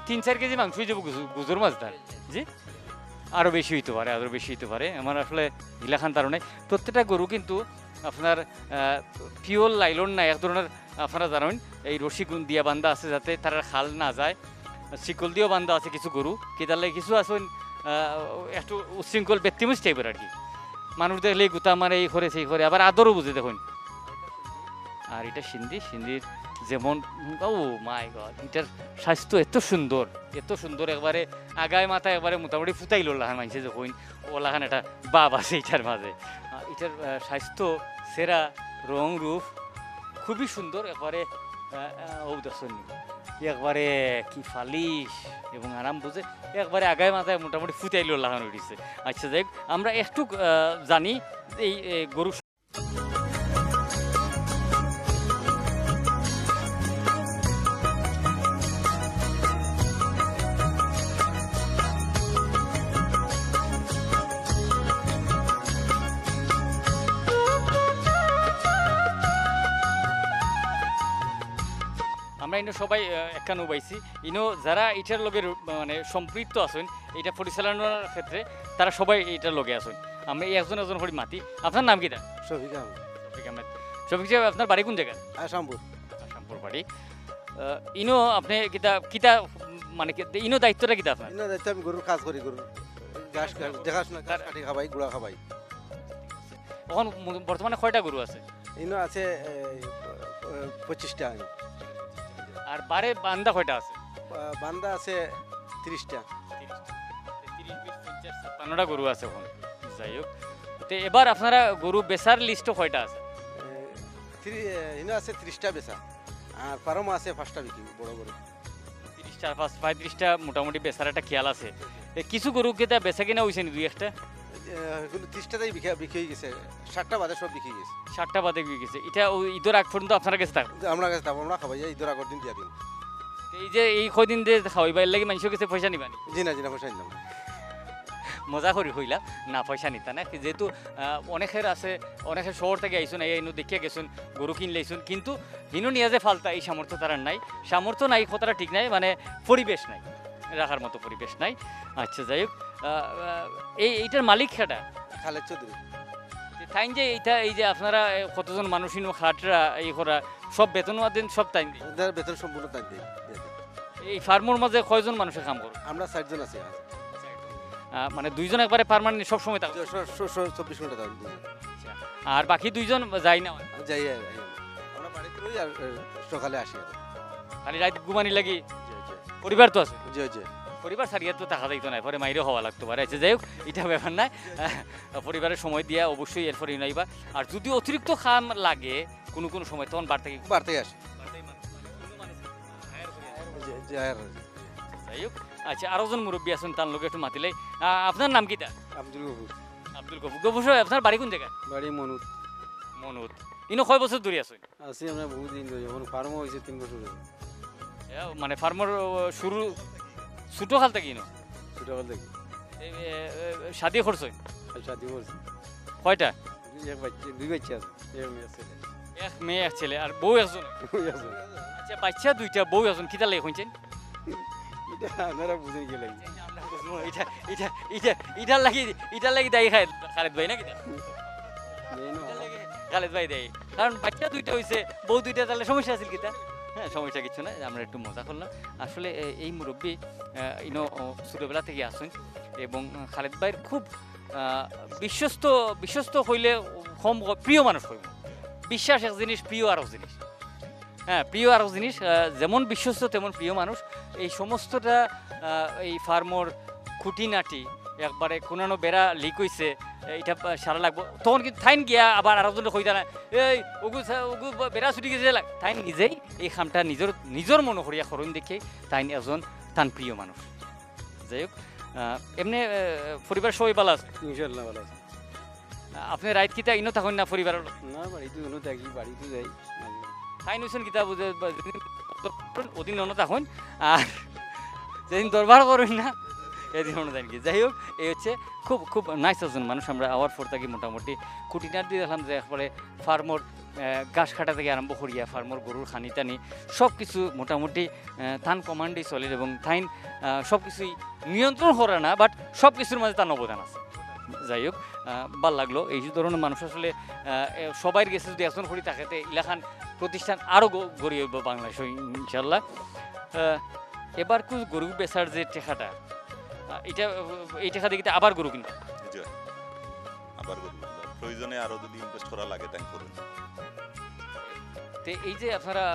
3-4 কেজি মাংস হয়ে যাবো গুজোর মাছ তার, জি আরও বেশি হইতে পারে, আমার আসলে গিলাখান তার নাই। প্রত্যেকটা গরু কিন্তু আপনার পিওর লাইলন না, এক ধরনের আপনারা জানেন এই রশি দিয়া বান্ধা আছে যাতে তারা খাল না যায়, শিকল দিয়েও বান্ধা আছে কিছু গরু, কেদার লাগে কিছু আসুন একটু উচ্ছৃঙ্খল ব্যক্তিমুজ টাইপের আর কি, মানুষ দেখলে গুতা মারে এই করে সেই করে, আবার আদরও বুঝে দেখুন। আর এটা সিন্ধির যেমন, ও মাই গড, এটার স্বাস্থ্য এত সুন্দর একবারে আগায় মাথায় একবারে মোটামুটি ফুটাইল লাহান মানছে যখন ওলাহান একটা বাপ আছে এটার মাঝে। এটার স্বাস্থ্য সেরা, রং রূপ খুবই সুন্দর, একবারে ও দেখুন একবারে কি ফালিশ এবং আরাম বুঝে একবারে আগায় মাথায় মোটামুটি ফুটাইল লাহান উঠেছে। আচ্ছা যাই আমরা একটু জানি এই গরু। আমরা ইনো সবাই একানো পাইছি, ইনো যারা এটার লগে মানে সম্পৃক্ত আছেন এটা পরিচালনার ক্ষেত্রে, তারা সবাই এটার লগে আছেন। আমরা এই একজন করে মাতি। আপনার নাম কিটা? শফিক আহমেদ। শফিক সাহেব, আপনার বাড়ি কোন জায়গায়? আসামপুর বাড়ি। ইনো আপনি কিতা মানে ইনো দায়িত্বটা কিতা আপনার? ইনো দায়িত্ব আমি গরুর কাজ করি, গরুর ঘাস দেখাশোনা, ঘাস কাটি খাবাই, গুড়া খাবাই। এখন বর্তমানে কয়টা গরু আছে? ইনো আছে 25টা, আর বারে বান্দা কয়টা আছে? বান্দা আছে 30টা। 50-55টা গরু আছে এখন। যাই হোক, তো এবার আপনারা গরু বেচার লিস্টও কয়টা আছে? ইনো আছে 30টা বেচা, আর ফার্মও আছে 5টা বিক্রি, বড় বড় 35টা মোটামুটি বেচার একটা খেয়াল আছে। কিছু গরু কেটা বেচা কিনা হয়েছে নি? 2-1টা? 30টাতেই বিক্রি হয়ে গেছে, 7টা বাদে সব বিক্রি গেছে। 7টা বাদে গেছে। এটা ঈদের আগ পর্যন্ত আপনার কাছে থাকবে? আমরা কাছে থাকবো, আমরা খাবাই, ঈদের আগের দিন দিয়া দিন। এই যে এই কদিন যে খাওয়াইবার লাগে মানুষের কাছে পয়সা নিবানি? জি না, পয়সা নিলাম। মজা করি হইলা না, পয়সা নিতা না, যেহেতু অনেকের শহর থেকে আইসুন, ইনু দেখিয়া গেছুন, গরু কিনলেইছুন, কিন্তু হিনু নিয়ে যে ফালতা এই সামর্থ্য তার নাই, সামর্থ্য নাই কথাটা ঠিক নাই, মানে পরিবেশ নাই, রাখার মতো পরিবেশ নাই। আচ্ছা যাই হোক, এইটার মালিক সেটা খালেদ চৌধুরী। তাই যে এই যে আপনারা কতজন মানুষ খাটরা এই করা সব বেতন দেন, সব টাইম দিই? বেতন সম্পূর্ণ তাই দিই। এই ফার্মর মাঝে কয়জন মানুষের কাম করে? আমরা 4 জন আছি। মানে 2 জন একবারে পার্মানেন্ট সব সময় থাকে? 24 ঘন্টা থাকি। আর বাকি 2 জন যাই না? যাই, আমরা বাড়িতে রই আর সকালে আসি। খালি রাত ঘুমানি লাগি? পরিবার তো আছে? জি জি। পরিবার ছাড়িয়ে তো থাকা যাইতো না, পরে মাইরে হওয়া লাগতো পারে। আচ্ছা যাই হোক, এটা ব্যাপার নাই, পরিবারের সময় দিয়া অবশ্যই এরপরে নাইবা। আর যদি অতিরিক্ত খাম লাগে কোনো সময়, তখন বাড়তে আসে। যাই হোক, আচ্ছা আরো জন মুরব্বী আছেন, তার লোক একটু মাতিলে। আপনার নাম কিটা? আব্দুল গফুর। গফুর সাহেব, আপনার বাড়ি কোন জায়গায়? বাড়ি মনুত। ইনো কয় বছর ধরে আছেন? আছি আমরা বহুদিন ধরে, এখন ফার্মও হয়েছে 3 বছর ধরে। মানে ফার্মার শুরু ছোট কাল থেকে? ইনো ছোটকাল থেকে। শাদি করছেন? শাদি করছি। কয়টা? 2 বাচ্চা আছে, এক মেয়ে এক ছেলে, আর বউ একজন? আচ্ছা, বাচ্চা 2টা, বউ একজন। কিতা লাগে শুনছেন? আপনারা বুঝে গেলে এটা লাগি দেয় খালেদ ভাই, নাকি খালেদ ভাই দেয়? কারণ বাচ্চা 2টা হয়েছে, বউ 2টা, তাহলে সমস্যা আছে কিতা? হ্যাঁ, সমস্যা কিছু না, আমরা একটু মজা করলাম। আসলে এই মুরব্বী ইনো ছোটোবেলা থেকে আসেন, এবং খালেদ ভাইয়ের খুব বিশ্বস্ত হইলে কম, প্রিয় মানুষ হইব। বিশ্বাস এক জিনিস, প্রিয় আরও জিনিস। হ্যাঁ, প্রিয় আরও জিনিস, যেমন বিশ্বস্ত তেমন প্রিয় মানুষ। এই সমস্তটা এই ফার্মর খুঁটিনাটি একবারে কোনানো বেড়া লিক হইছে এটা সারা লাগবো তখন কিন্তু থাইন গিয়া আবার আরেকজন কইতা না এই ওগু বেড়া ছুটি গেছে তাই নিজেই এই খামটা নিজের মনে করিয়া করুন দেখে তাই এজন তান প্রিয় মানুষ। যাই হোক এমনি পরিবার সবাই ভালো আছে? ইনশাল্লাহ ভালো আছে। আপনি রাইত কিতা ইনো থাকুন না পরিবারের? না বাড়িতে কোনো থাকি, বাড়িতে যাই। তাই নইছেন কিতা বুঝে ওদিন অন্য থাকুন আর যেদিন দরবার করুন না এদিন অন্য থাকি। যাই হোক এই হচ্ছে খুব খুব নাইস একজন মানুষ। আমরা আওয়ার পর থাকি মোটামুটি খুঁটিনার দিয়ে দেখলাম যে একবারে ফার্মর ঘাস কাটা থেকে আরম্ভ করিয়া ফার্মর গরুর খানি টানি সব কিছু মোটামুটি থান কমান্ডেই চলে এবং থাইন সব কিছুই নিয়ন্ত্রণ করে না, বাট সব কিছুর মাঝে তার অবদান আছে। যাই হোক ভাল লাগলো। এই ধরনের মানুষ আসলে সবাই গেছে যদি একজন করি থাকে ইলাখান প্রতিষ্ঠান আরও গড়ি হইব বাংলাদেশ ইনশাল্লাহ। এবার গরু বেচার যে টেকাটা এটা এই টেকা দিয়ে আবার গরু কিনতে জি, আবার প্রয়োজনে আরো যদি ইনভেস্ট করা লাগে তাই করুন। তো এই যে আপনারা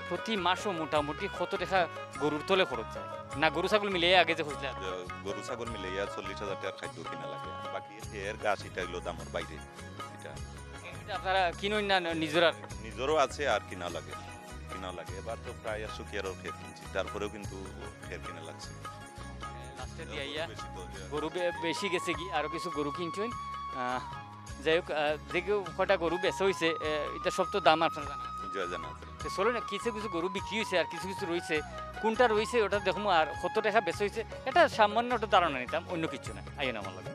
প্রতি মাসও মোটামুটি কত টাকা গরুর তলে খরচ যায় না গরু ছাগল মিলিয়ে আগে যে খুঁজলে? গরু ছাগল মিলে 40,000 টাকার খাদ্য কিনা লাগে, বাকি এর গাছ এটা হইলো দামের বাইরে। এটা আপনারা কিনুন না নিজেরা? নিজেরও আছে আর কিনা লাগে। এবার তো প্রায় 100 কেয়ারও খেত কিনছি, তারপরেও কিন্তু খেত কিনা লাগছে। লাস্টে দিয়ে আইয়া বেশি তো যে- গরু বেশি গেছে কি আরো কিছু গরু কিনছেন। যাই হোক যে কটা গরু বেচা হয়েছে এটা সব তো দাম আপনারা জানা আছে। জয় জানা আছে। তো চলো না কিছু কিছু গরু বিক্রি হয়েছে আর কিছু কিছু রয়েছে, কোনটা রয়েছে ওটা দেখবো আর কত টাকা বেচা হয়েছে এটা সামান্য ওটা ধারণা নিতাম, অন্য কিছু না। আইও না আমার লাগে।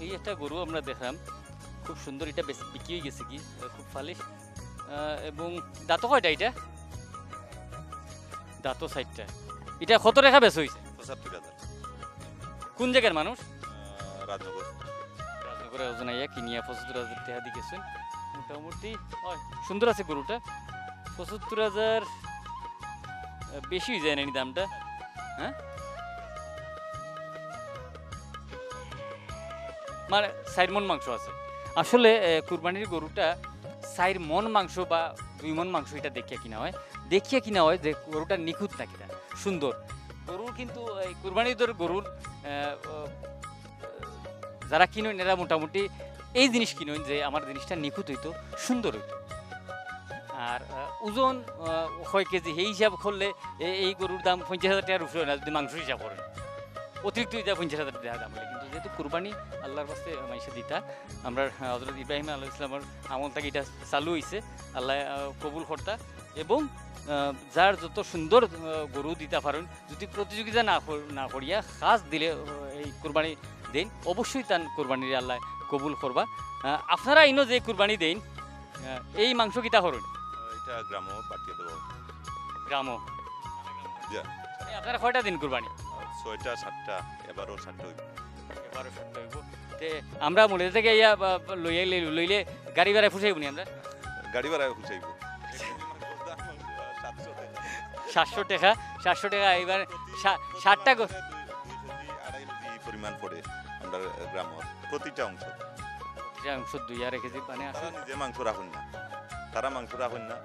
এই একটা গরু আমরা দেখলাম খুব সুন্দর, এটা বিক্রি হয়ে গেছে কি খুব ফালিশ এবং দাঁতও কয়টা? এটা দাঁতও 60টা। এটা কত টাকা বেচ হয়েছে? 75,000। কোন জায়গার মানুষ? রাজনগর। রাজনগরের ওজন আইয়া কিনিয়া 75,000 টাকা দিয়ে গেছেন। মোটামুটি সুন্দর আছে গরুটা। 75,000 বেশি হয়ে যায় না দামটা? হ্যাঁ মানে 4 মণ মাংস আছে আসলে। কুরবানির গরুটা 4 মণ মাংস বা 2 মণ মাংস এটা দেখিয়া কিনা হয় যে গরুটা নিখুঁত নাকি না সুন্দর। গরুর কিন্তু এই কুরবানির গরুর যারা কিনেন এরা মোটামুটি এই জিনিস কিনেন যে আমার জিনিসটা নিখুঁত হইতো, সুন্দর হইতো। আর ওজন 6 কেজি এই হিসাব করলে এই গরুর দাম 50,000 টাকার উপরে না যদি মাংস হিসাব করেন, অতিরিক্ত এটা 50,000 টাকা দাম হলে। কিন্তু যেহেতু কুরবানি আল্লাহর কাছে মাইসে দিতা, আমরা হযরত ইব্রাহিম আলাইহিস সালামের আমল থেকে এটা চালু হয়েছে, আল্লাহ কবুল কর্তা। এবং যার যত সুন্দর গরু দিতে পারেন যদি প্রতিযোগিতা না করিয়া খাস দিলে এই কুরবানি দেন অবশ্যই তার কুরবানির আল্লাহ কবুল করবা। আপনারা ইনো যে কুরবানি দেন এই মাংস কিতা করুন? এটা গ্রামও পাঠিয়ে দেবো। গ্রামও জি। আপনারা কয়টা দিন কুরবানি? 6টা 7টা, এবারও 7টা হইব। এবারও 7টা হইব। তে আমরা মূলত থেকে ইয়া লইলে গাড়ি ভাড়ায় ফুসাইব নি আমরা? গাড়ি ভাড়া খুঁজাইব 700 টাকা 700 টাকা। এবার 60টা পরিমাণ পড়ে আমরা গ্রামের প্রতিটা অংশ। অংশ 2.5 কেজি মানে তারা নিজে মাংস রাখুন না,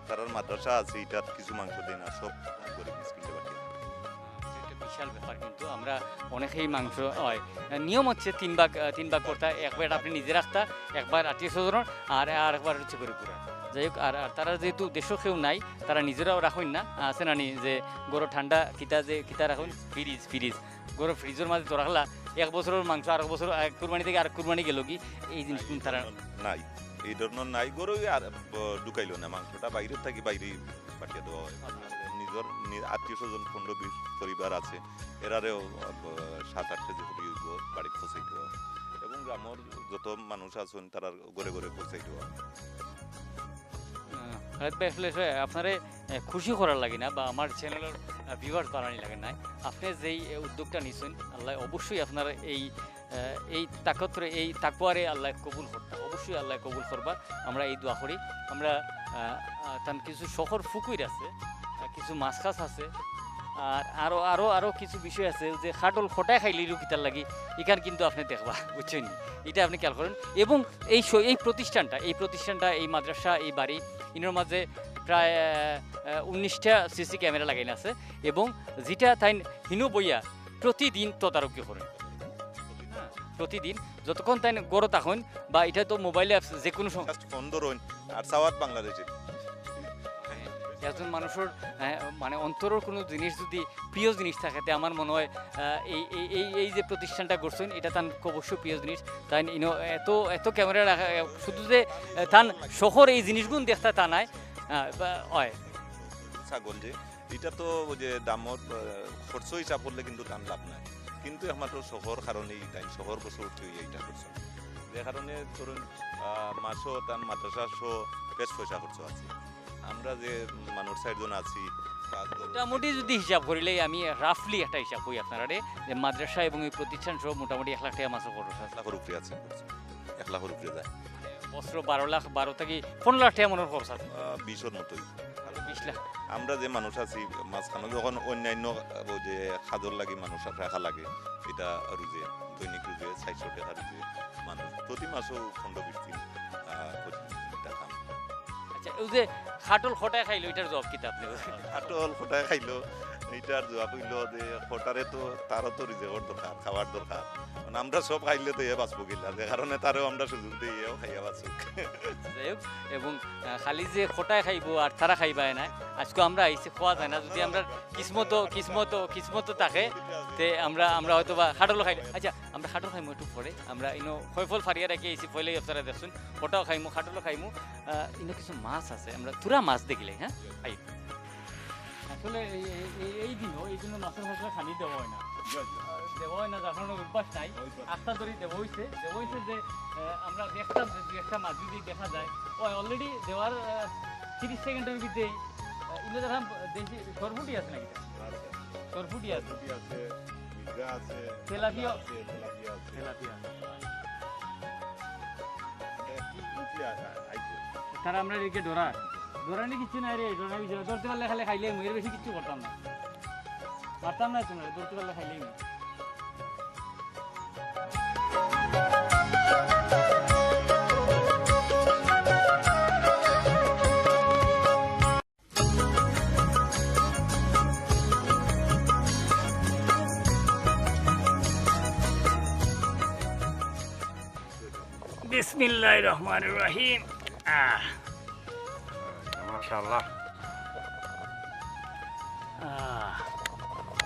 তারার মাদ্রাসা আছে, এটার কিছু মাংস দেয় না, সব গরিব মিসকিনকে পাঠিয়ে দেয়। এটা বিশাল ব্যাপার। কিন্তু আমরা অনেকেই মাংস হয় নিয়ম হচ্ছে 3 ভাগ করতে, একবার আপনি নিজে রাখতা, একবার আত্মীয় স্বজন আর একবার হচ্ছে গরিব পুরা। যাই হোক আর তারা যেহেতু দেশও কেউ নাই তারা নিজেরাও রাখুন না, আছে না নি যে গরু ঠান্ডা কিতা রাখুন ফ্রিজ গরু ফ্রিজের মাঝে তো রাখলা 1 বছরের মাংস আর 1 বছর কুরবানি থেকে আর কুরবানি গেল কি এই জিনিস তারা নাই, এই ধরনের নাই। গরু আর ঢুকাইলো না, মাংসটা বাইরে থাকি বাইরে পাঠিয়ে দেওয়া হয়। নিজের আত্মীয় স্বজন 15-20 পরিবার আছে, এরারেও 7-8 কেজি করে বাড়ি পৌঁছাই দেওয়া, এবং গ্রামের যত মানুষ আছেন তারা ঘরে ঘরে পৌঁছাই দেওয়া। আসলে আপনারে খুশি করার লাগে না বা আমার চ্যানেলের ভিউয়ার্স বাড়ানি লাগে না, আপনি যেই উদ্যোগটা নিছেন আল্লাহ অবশ্যই আপনার এই এই তাকতরে এই তাকওয়ারে আল্লাহ কবুল করতা অবশ্যই আল্লাহ কবুল করবা আমরা এই দোয়া করি আমরা তার কিছু শহর ফুকুইর আছে কিছু মাছ খাস আছে আর আরো আরো আরো কিছু বিষয় আছে যে খাটল খটায় খাইলে রুকিতার লাগি এখান কিন্তু আপনি দেখবা বুঝছেন এটা আপনি খেয়াল করেন এবং এই প্রতিষ্ঠানটা এই মাদ্রাসা এই বাড়ি ইনোর মাঝে প্রায় 19টা সিসি ক্যামেরা লাগাইন আছে এবং যেটা তাই হিনু বইয়া প্রতিদিন তদারকি করেন প্রতিদিন যতক্ষণ তাই গড় তখন বা এটা তো মোবাইল অ্যাপস যে কোনো ফোন ধরুন আর সাওয়াত বাংলাদেশে একজন মানুষের মানে অন্তরের কোনো জিনিস যদি প্রিয় জিনিস থাকে তে আমার মনে হয় এই এই এই যে প্রতিষ্ঠানটা করছেন এটা তার অবশ্যই প্রিয় জিনিস তাই এত এত ক্যামেরা রাখা শুধু যে তান শহর এই জিনিসগুলো দেখতে তা নাই হয় ছাগল যে এটা তো ওই যে দামর খরচ হিসাব করলে কিন্তু দাম লাভ নাই কিন্তু একমাত্র শহর কারণেই তাই শহর বছর এইটা করছে যে কারণে ধরুন মাসও তার মাদ্রাসা সহ বেশ পয়সা খরচ আছে আমরা যে মানুষ 4 জন আছি মোটামুটি যদি হিসাব করিলে আমি রাফলি একটা হিসাব করি আপনারা যে মাদ্রাসা এবং এই প্রতিষ্ঠান সহ মোটামুটি 1 লাখ টাকা মাসও খরচ আছে 1 লাখের উপরে আছে 1 লাখের উপরে যায় বছর 12 লাখ 12 থেকে 15 লাখ টাকা মনের খরচ আছে 20 মতোই 20 লাখ আমরা যে মানুষ আছি মাঝখানে যখন অন্যান্য যে খাদর লাগে মানুষ রাখা লাগে এটা রুজে দৈনিক রুজে 400 টাকা রুজে মানুষ প্রতি মাসও 15-20 দিন টাকা আচ্ছা ওই যে খাটল খটায় খাইলো এটার জবাব কি আপনি খাটল খটায় খাইলো এইটার জবাব হইলো যে খটারে তো তারও তো রিজেক্টর দরকার খাওয়ার দরকার মানে আমরা সব খাইলে তো এ বাঁচবো কিনা যে কারণে তারও আমরা সুযোগ দিই এও খাইয়া বাঁচুক যাই হোক এবং খালি যে খটায় খাইবো আর তারা খাইবাই না আজকে আমরা আইসে খাওয়া যায় না যদি আমরা কিসমত থাকে তে আমরা হয়তো বা খাটলও খাই আচ্ছা আমরা খাটল খাইমু একটু পরে আমরা ইনো ফল ফারিয়া রাখি আইসি ফলে আপনারা দেখুন খটাও খাইমু খাটলও খাইমু ইনো কিছু মাছ আছে আমরা তুরা মাছ দেখলে হ্যাঁ আই আসলে এই জন্য মাছের মশলা খালি দেওয়া হয় না দেওয়া হয় না যখন অভ্যাস নাই আস্তা ধরে দেওয়া হয়েছে যে আমরা একটা মাছ যদি দেখা যায় ওই অলরেডি দেওয়ার 30 সেকেন্ডের ভিতরে ইনো দেখলাম দেশি সরফুটি আছে নাকি সরফুটি আছে তেলাপিয়া তারা আমরা এদিকে ডরানি কিছু নাই রে ডরানি ধরতে পারলে খালি খাইলে এর বেশি কিছু করতাম না পারতাম না তুমি ধরতে পারলে খাইলেই না বিসমিল্লাহির রহমানির রহিম মাশাআল্লাহ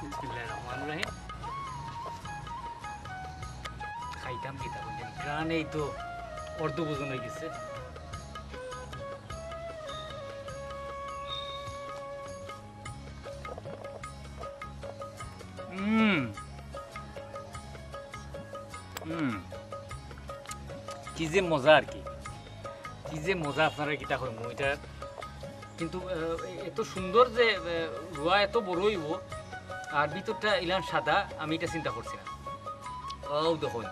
বিসমিল্লাহির রহমানির রহিম খাইতাম কি তখন গানেই তো অর্ধ ভোজন হয়ে গেছে কি যে মজা আর কি যে মজা আপনারা কিতা কইমু এটা কিন্তু এত সুন্দর যে রুয়া এত বড় হইব আর ভিতরটা ইলান সাদা আমি এটা চিন্তা করছি না ও দেখুন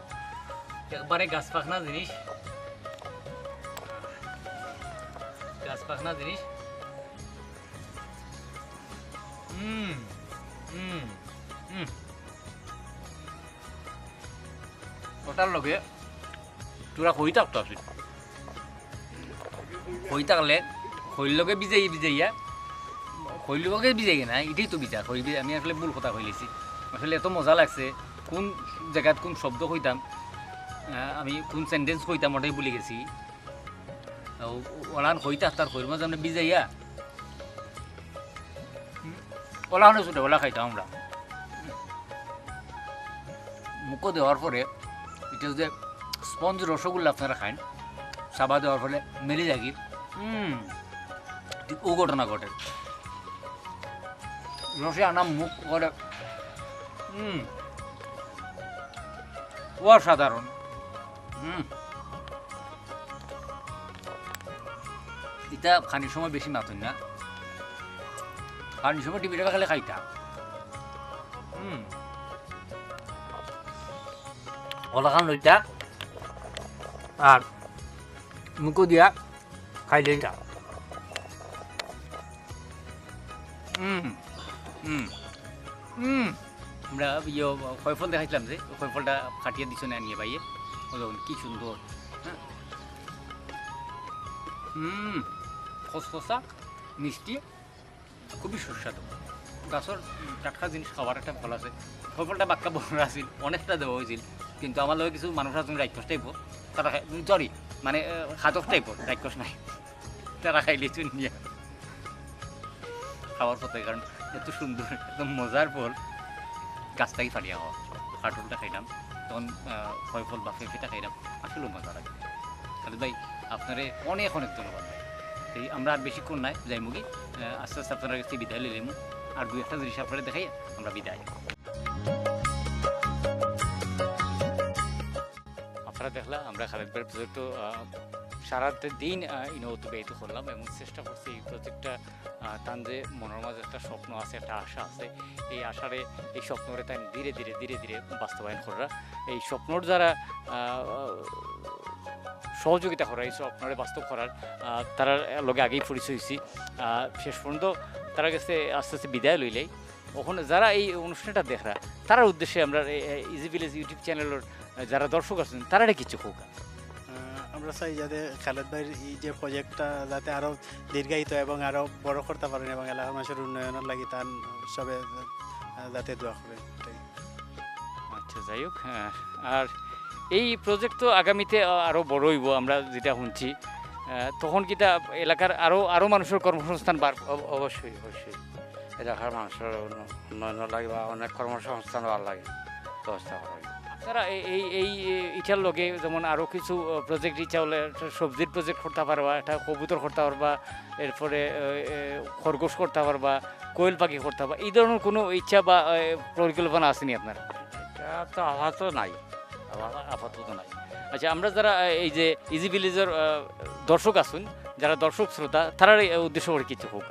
একবারে গাছ পাখনা জিনিস ওটার লগে তোরা হই থাকতো আসলে হই থাকলে খৈর লগে বিজাইয়া খৈর লগে বিজাই না এটাই তো বিচার খৈ আমি আসলে ভুল কথা কইলেছি আসলে এত মজা লাগছে কোন জায়গাত কোন শব্দ কইতাম আমি কোন সেন্টেন্স কইতাম ওটাই ভুলে গেছি ওলান হই থাকতার খৈর মাঝে আমরা বিজাইয়া ওলা হলে ছোটো ওলা খাইতাম আমরা মুখো দেওয়ার পরে এটা যে স্পঞ্জ রসগোল্লা আপনারা খান সাবা দেওয়ার ফলে মেলে থাকি ঠিক ও ঘটনা ঘটে রসে আনা মুখ করে অসাধারণ এটা খানির সময় বেশি মাতুন না খানির সময় টিভিটা খালে খাইতা কলাখান লইতা আর মুখো দিয়া খাইলেই তা আমরা ইয়ে খয়ফল দেখাইছিলাম যে ওই খয়ফলটা কাটিয়ে দিছো না নিয়ে বাইয়ে ও দেখুন কি সুন্দর হ্যাঁ খসখসা মিষ্টি খুবই সুস্বাদু গাছের টাটকা জিনিস খাবার একটা ফল আছে খয়ফলটা বাক্কা বড় আছিল অনেকটা দেওয়া হয়েছিল কিন্তু আমার লগে কিছু মানুষ আছে রাক্ষস টাইপ তারা সরি মানে খাদক টাইপর রাক্ষস নাই তারা খাইলে চুন নিয়ে খাওয়ার পথে কারণ এত সুন্দর একদম মজার ফল গাছ থেকে ফাটিয়া হওয়া কাঠুলটা খাইলাম তখন ফল বা ফেফেটা খাইলাম আসলেও মজা লাগে তাহলে ভাই আপনারে অনেক অনেক ধন্যবাদ ভাই এই আমরা আর বেশিক্ষণ নাই যাই মুগি আস্তে আস্তে আপনার কাছে বিদায় লইলাম আর দু একটা জিনিস আপনারা দেখাই আমরা বিদায় আপনারা দেখলাম আমরা খালেদ ভাইয়ের প্রজেক্ট সারাটা দিন অতিবাহিত করলাম এবং চেষ্টা করছি এই প্রজেক্টটা তার যে মনের মাঝে একটা স্বপ্ন আছে একটা আশা আছে এই আশারে এই স্বপ্নরে তাই ধীরে ধীরে ধীরে ধীরে বাস্তবায়ন করা এই স্বপ্নর যারা সহযোগিতা করা এই স্বপ্নরে বাস্তব করার তারা লগে আগেই পরিচয় হয়েছি শেষ পর্যন্ত তারা কাছে আস্তে আস্তে বিদায় লইলেই ওখানে যারা এই অনুষ্ঠানটা দেখরা তার উদ্দেশ্যে আমরা ইজি ভিলেজ ইউটিউব চ্যানেলের যারা দর্শক আছেন তারা কিছু হোক আমরা চাই যাতে খালেদ ভাইয়ের এই যে প্রজেক্টটা যাতে আরও দীর্ঘায়িত এবং আরও বড় করতে পারেন এবং এলাকার মানুষের উন্নয়নের লাগি তার সবে যাতে দোয়া করেন আচ্ছা যাই হোক হ্যাঁ আর এই প্রজেক্ট তো আগামীতে আরও বড় হইব আমরা যেটা শুনছি তখন কিটা এলাকার আরও মানুষের কর্মসংস্থান অবশ্যই অবশ্যই এলাকার মানুষের উন্নয়ন লাগে বা অনেক কর্মসংস্থান ভালো লাগে ব্যবস্থা করা হয় আপনারা এই ইটার লগে যেমন আরও কিছু প্রজেক্ট ইচ্ছা হলে সবজির প্রজেক্ট করতে পারবা একটা কবুতর করতে পারবা এরপরে খরগোশ করতে পারবা কোয়েল পাখি করতে পারবা এই ধরনের কোনো ইচ্ছা বা পরিকল্পনা আসেনি আপনার এটা তো আপাতত নাই আপাতত নাই আচ্ছা আমরা যারা এই যে ইজি ভিলেজের দর্শক আসুন যারা দর্শক শ্রোতা তারা উদ্দেশ্য করে কিছু হোক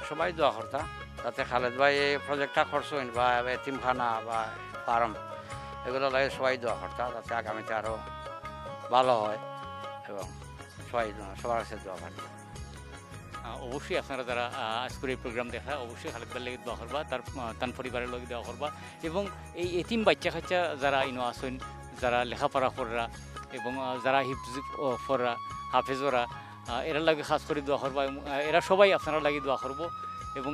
সবাই দোয়া করতা যাতে খালেদ ভাই এই প্রজেক্টটা করছেন বা এতিমখানা বা ফার্ম এগুলো লাগে সবাই দোয়া করতা যাতে আগামীতে আরও ভালো হয় এবং সবার কাছে দোয়া করতা অবশ্যই আপনারা যারা আজকের এই প্রোগ্রাম দেখা অবশ্যই খালেদ ভাইয়ের লাগে দোয়া করবা তার পরিবারের লগে দোয়া করবা এবং এই এতিম বাচ্চা কাচ্চা যারা আসেন যারা লেখাপড়া কররা এবং যারা হিফজ ফররা হাফেজরা এরা লাগে খাস করে দোয়া করবা এবং এরা সবাই আপনারা লাগে দোয়া করবো এবং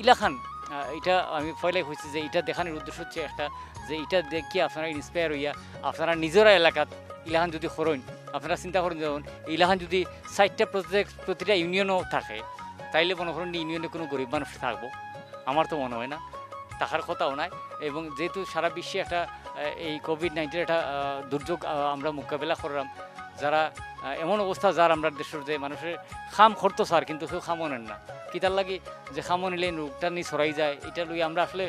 ইলাখান এটা আমি পয়লাই হয়েছে যে এটা দেখানোর উদ্দেশ্য হচ্ছে একটা যে এটা দেখি আপনারা ইন্সপায়ার হইয়া আপনারা নিজেরা এলাকাত ইলাহান যদি করেন আপনারা চিন্তা করেন যেমন ইলাহান যদি 60টা প্রজেক্ট প্রতিটা ইউনিয়নও থাকে তাইলে মনে করেন ইউনিয়নে কোনো গরিব মানুষ থাকবো আমার তো মনে হয় না থাকার কথাও নাই এবং যেহেতু সারা বিশ্বে একটা এই কোভিড-19 একটা দুর্যোগ আমরা মোকাবেলা করলাম যারা এমন অবস্থা যার আমরা দেশের যে মানুষের খাম করতো স্যার কিন্তু কেউ খামও নেন না কি তার লাগে যে খামও নিলে রোগটা নিয়ে ছড়াই যায় এটা লই আমরা আসলে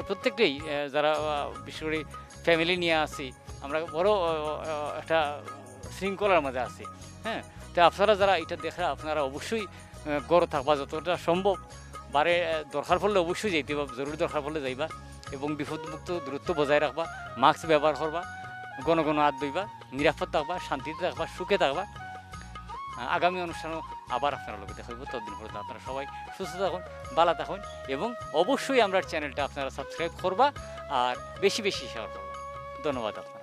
প্রত্যেকটাই যারা বিশেষ করে ফ্যামিলি নিয়ে আসি আমরা বড় একটা শৃঙ্খলার মাঝে আছি হ্যাঁ তো আপনারা যারা এটা দেখা আপনারা অবশ্যই গড় থাকবা যতটা সম্ভব বারে দরকার পড়লে অবশ্যই যাইতে বা জরুরি দরকার পড়লে যাইবা এবং বিপদমুক্ত দূরত্ব বজায় রাখবা মাস্ক ব্যবহার করবা ঘন ঘন হাত ধুইবা নিরাপদ থাকবা শান্তিতে থাকবা সুখে থাকবা আগামী অনুষ্ঠানও আবার আপনারা লোকে দেখা হইব ততদিন পর্যন্ত আপনারা সবাই সুস্থ থাকুন ভালো থাকুন এবং অবশ্যই আমরা চ্যানেলটা আপনারা সাবস্ক্রাইব করবা আর বেশি বেশি শেয়ার করবা ধন্যবাদ আপনার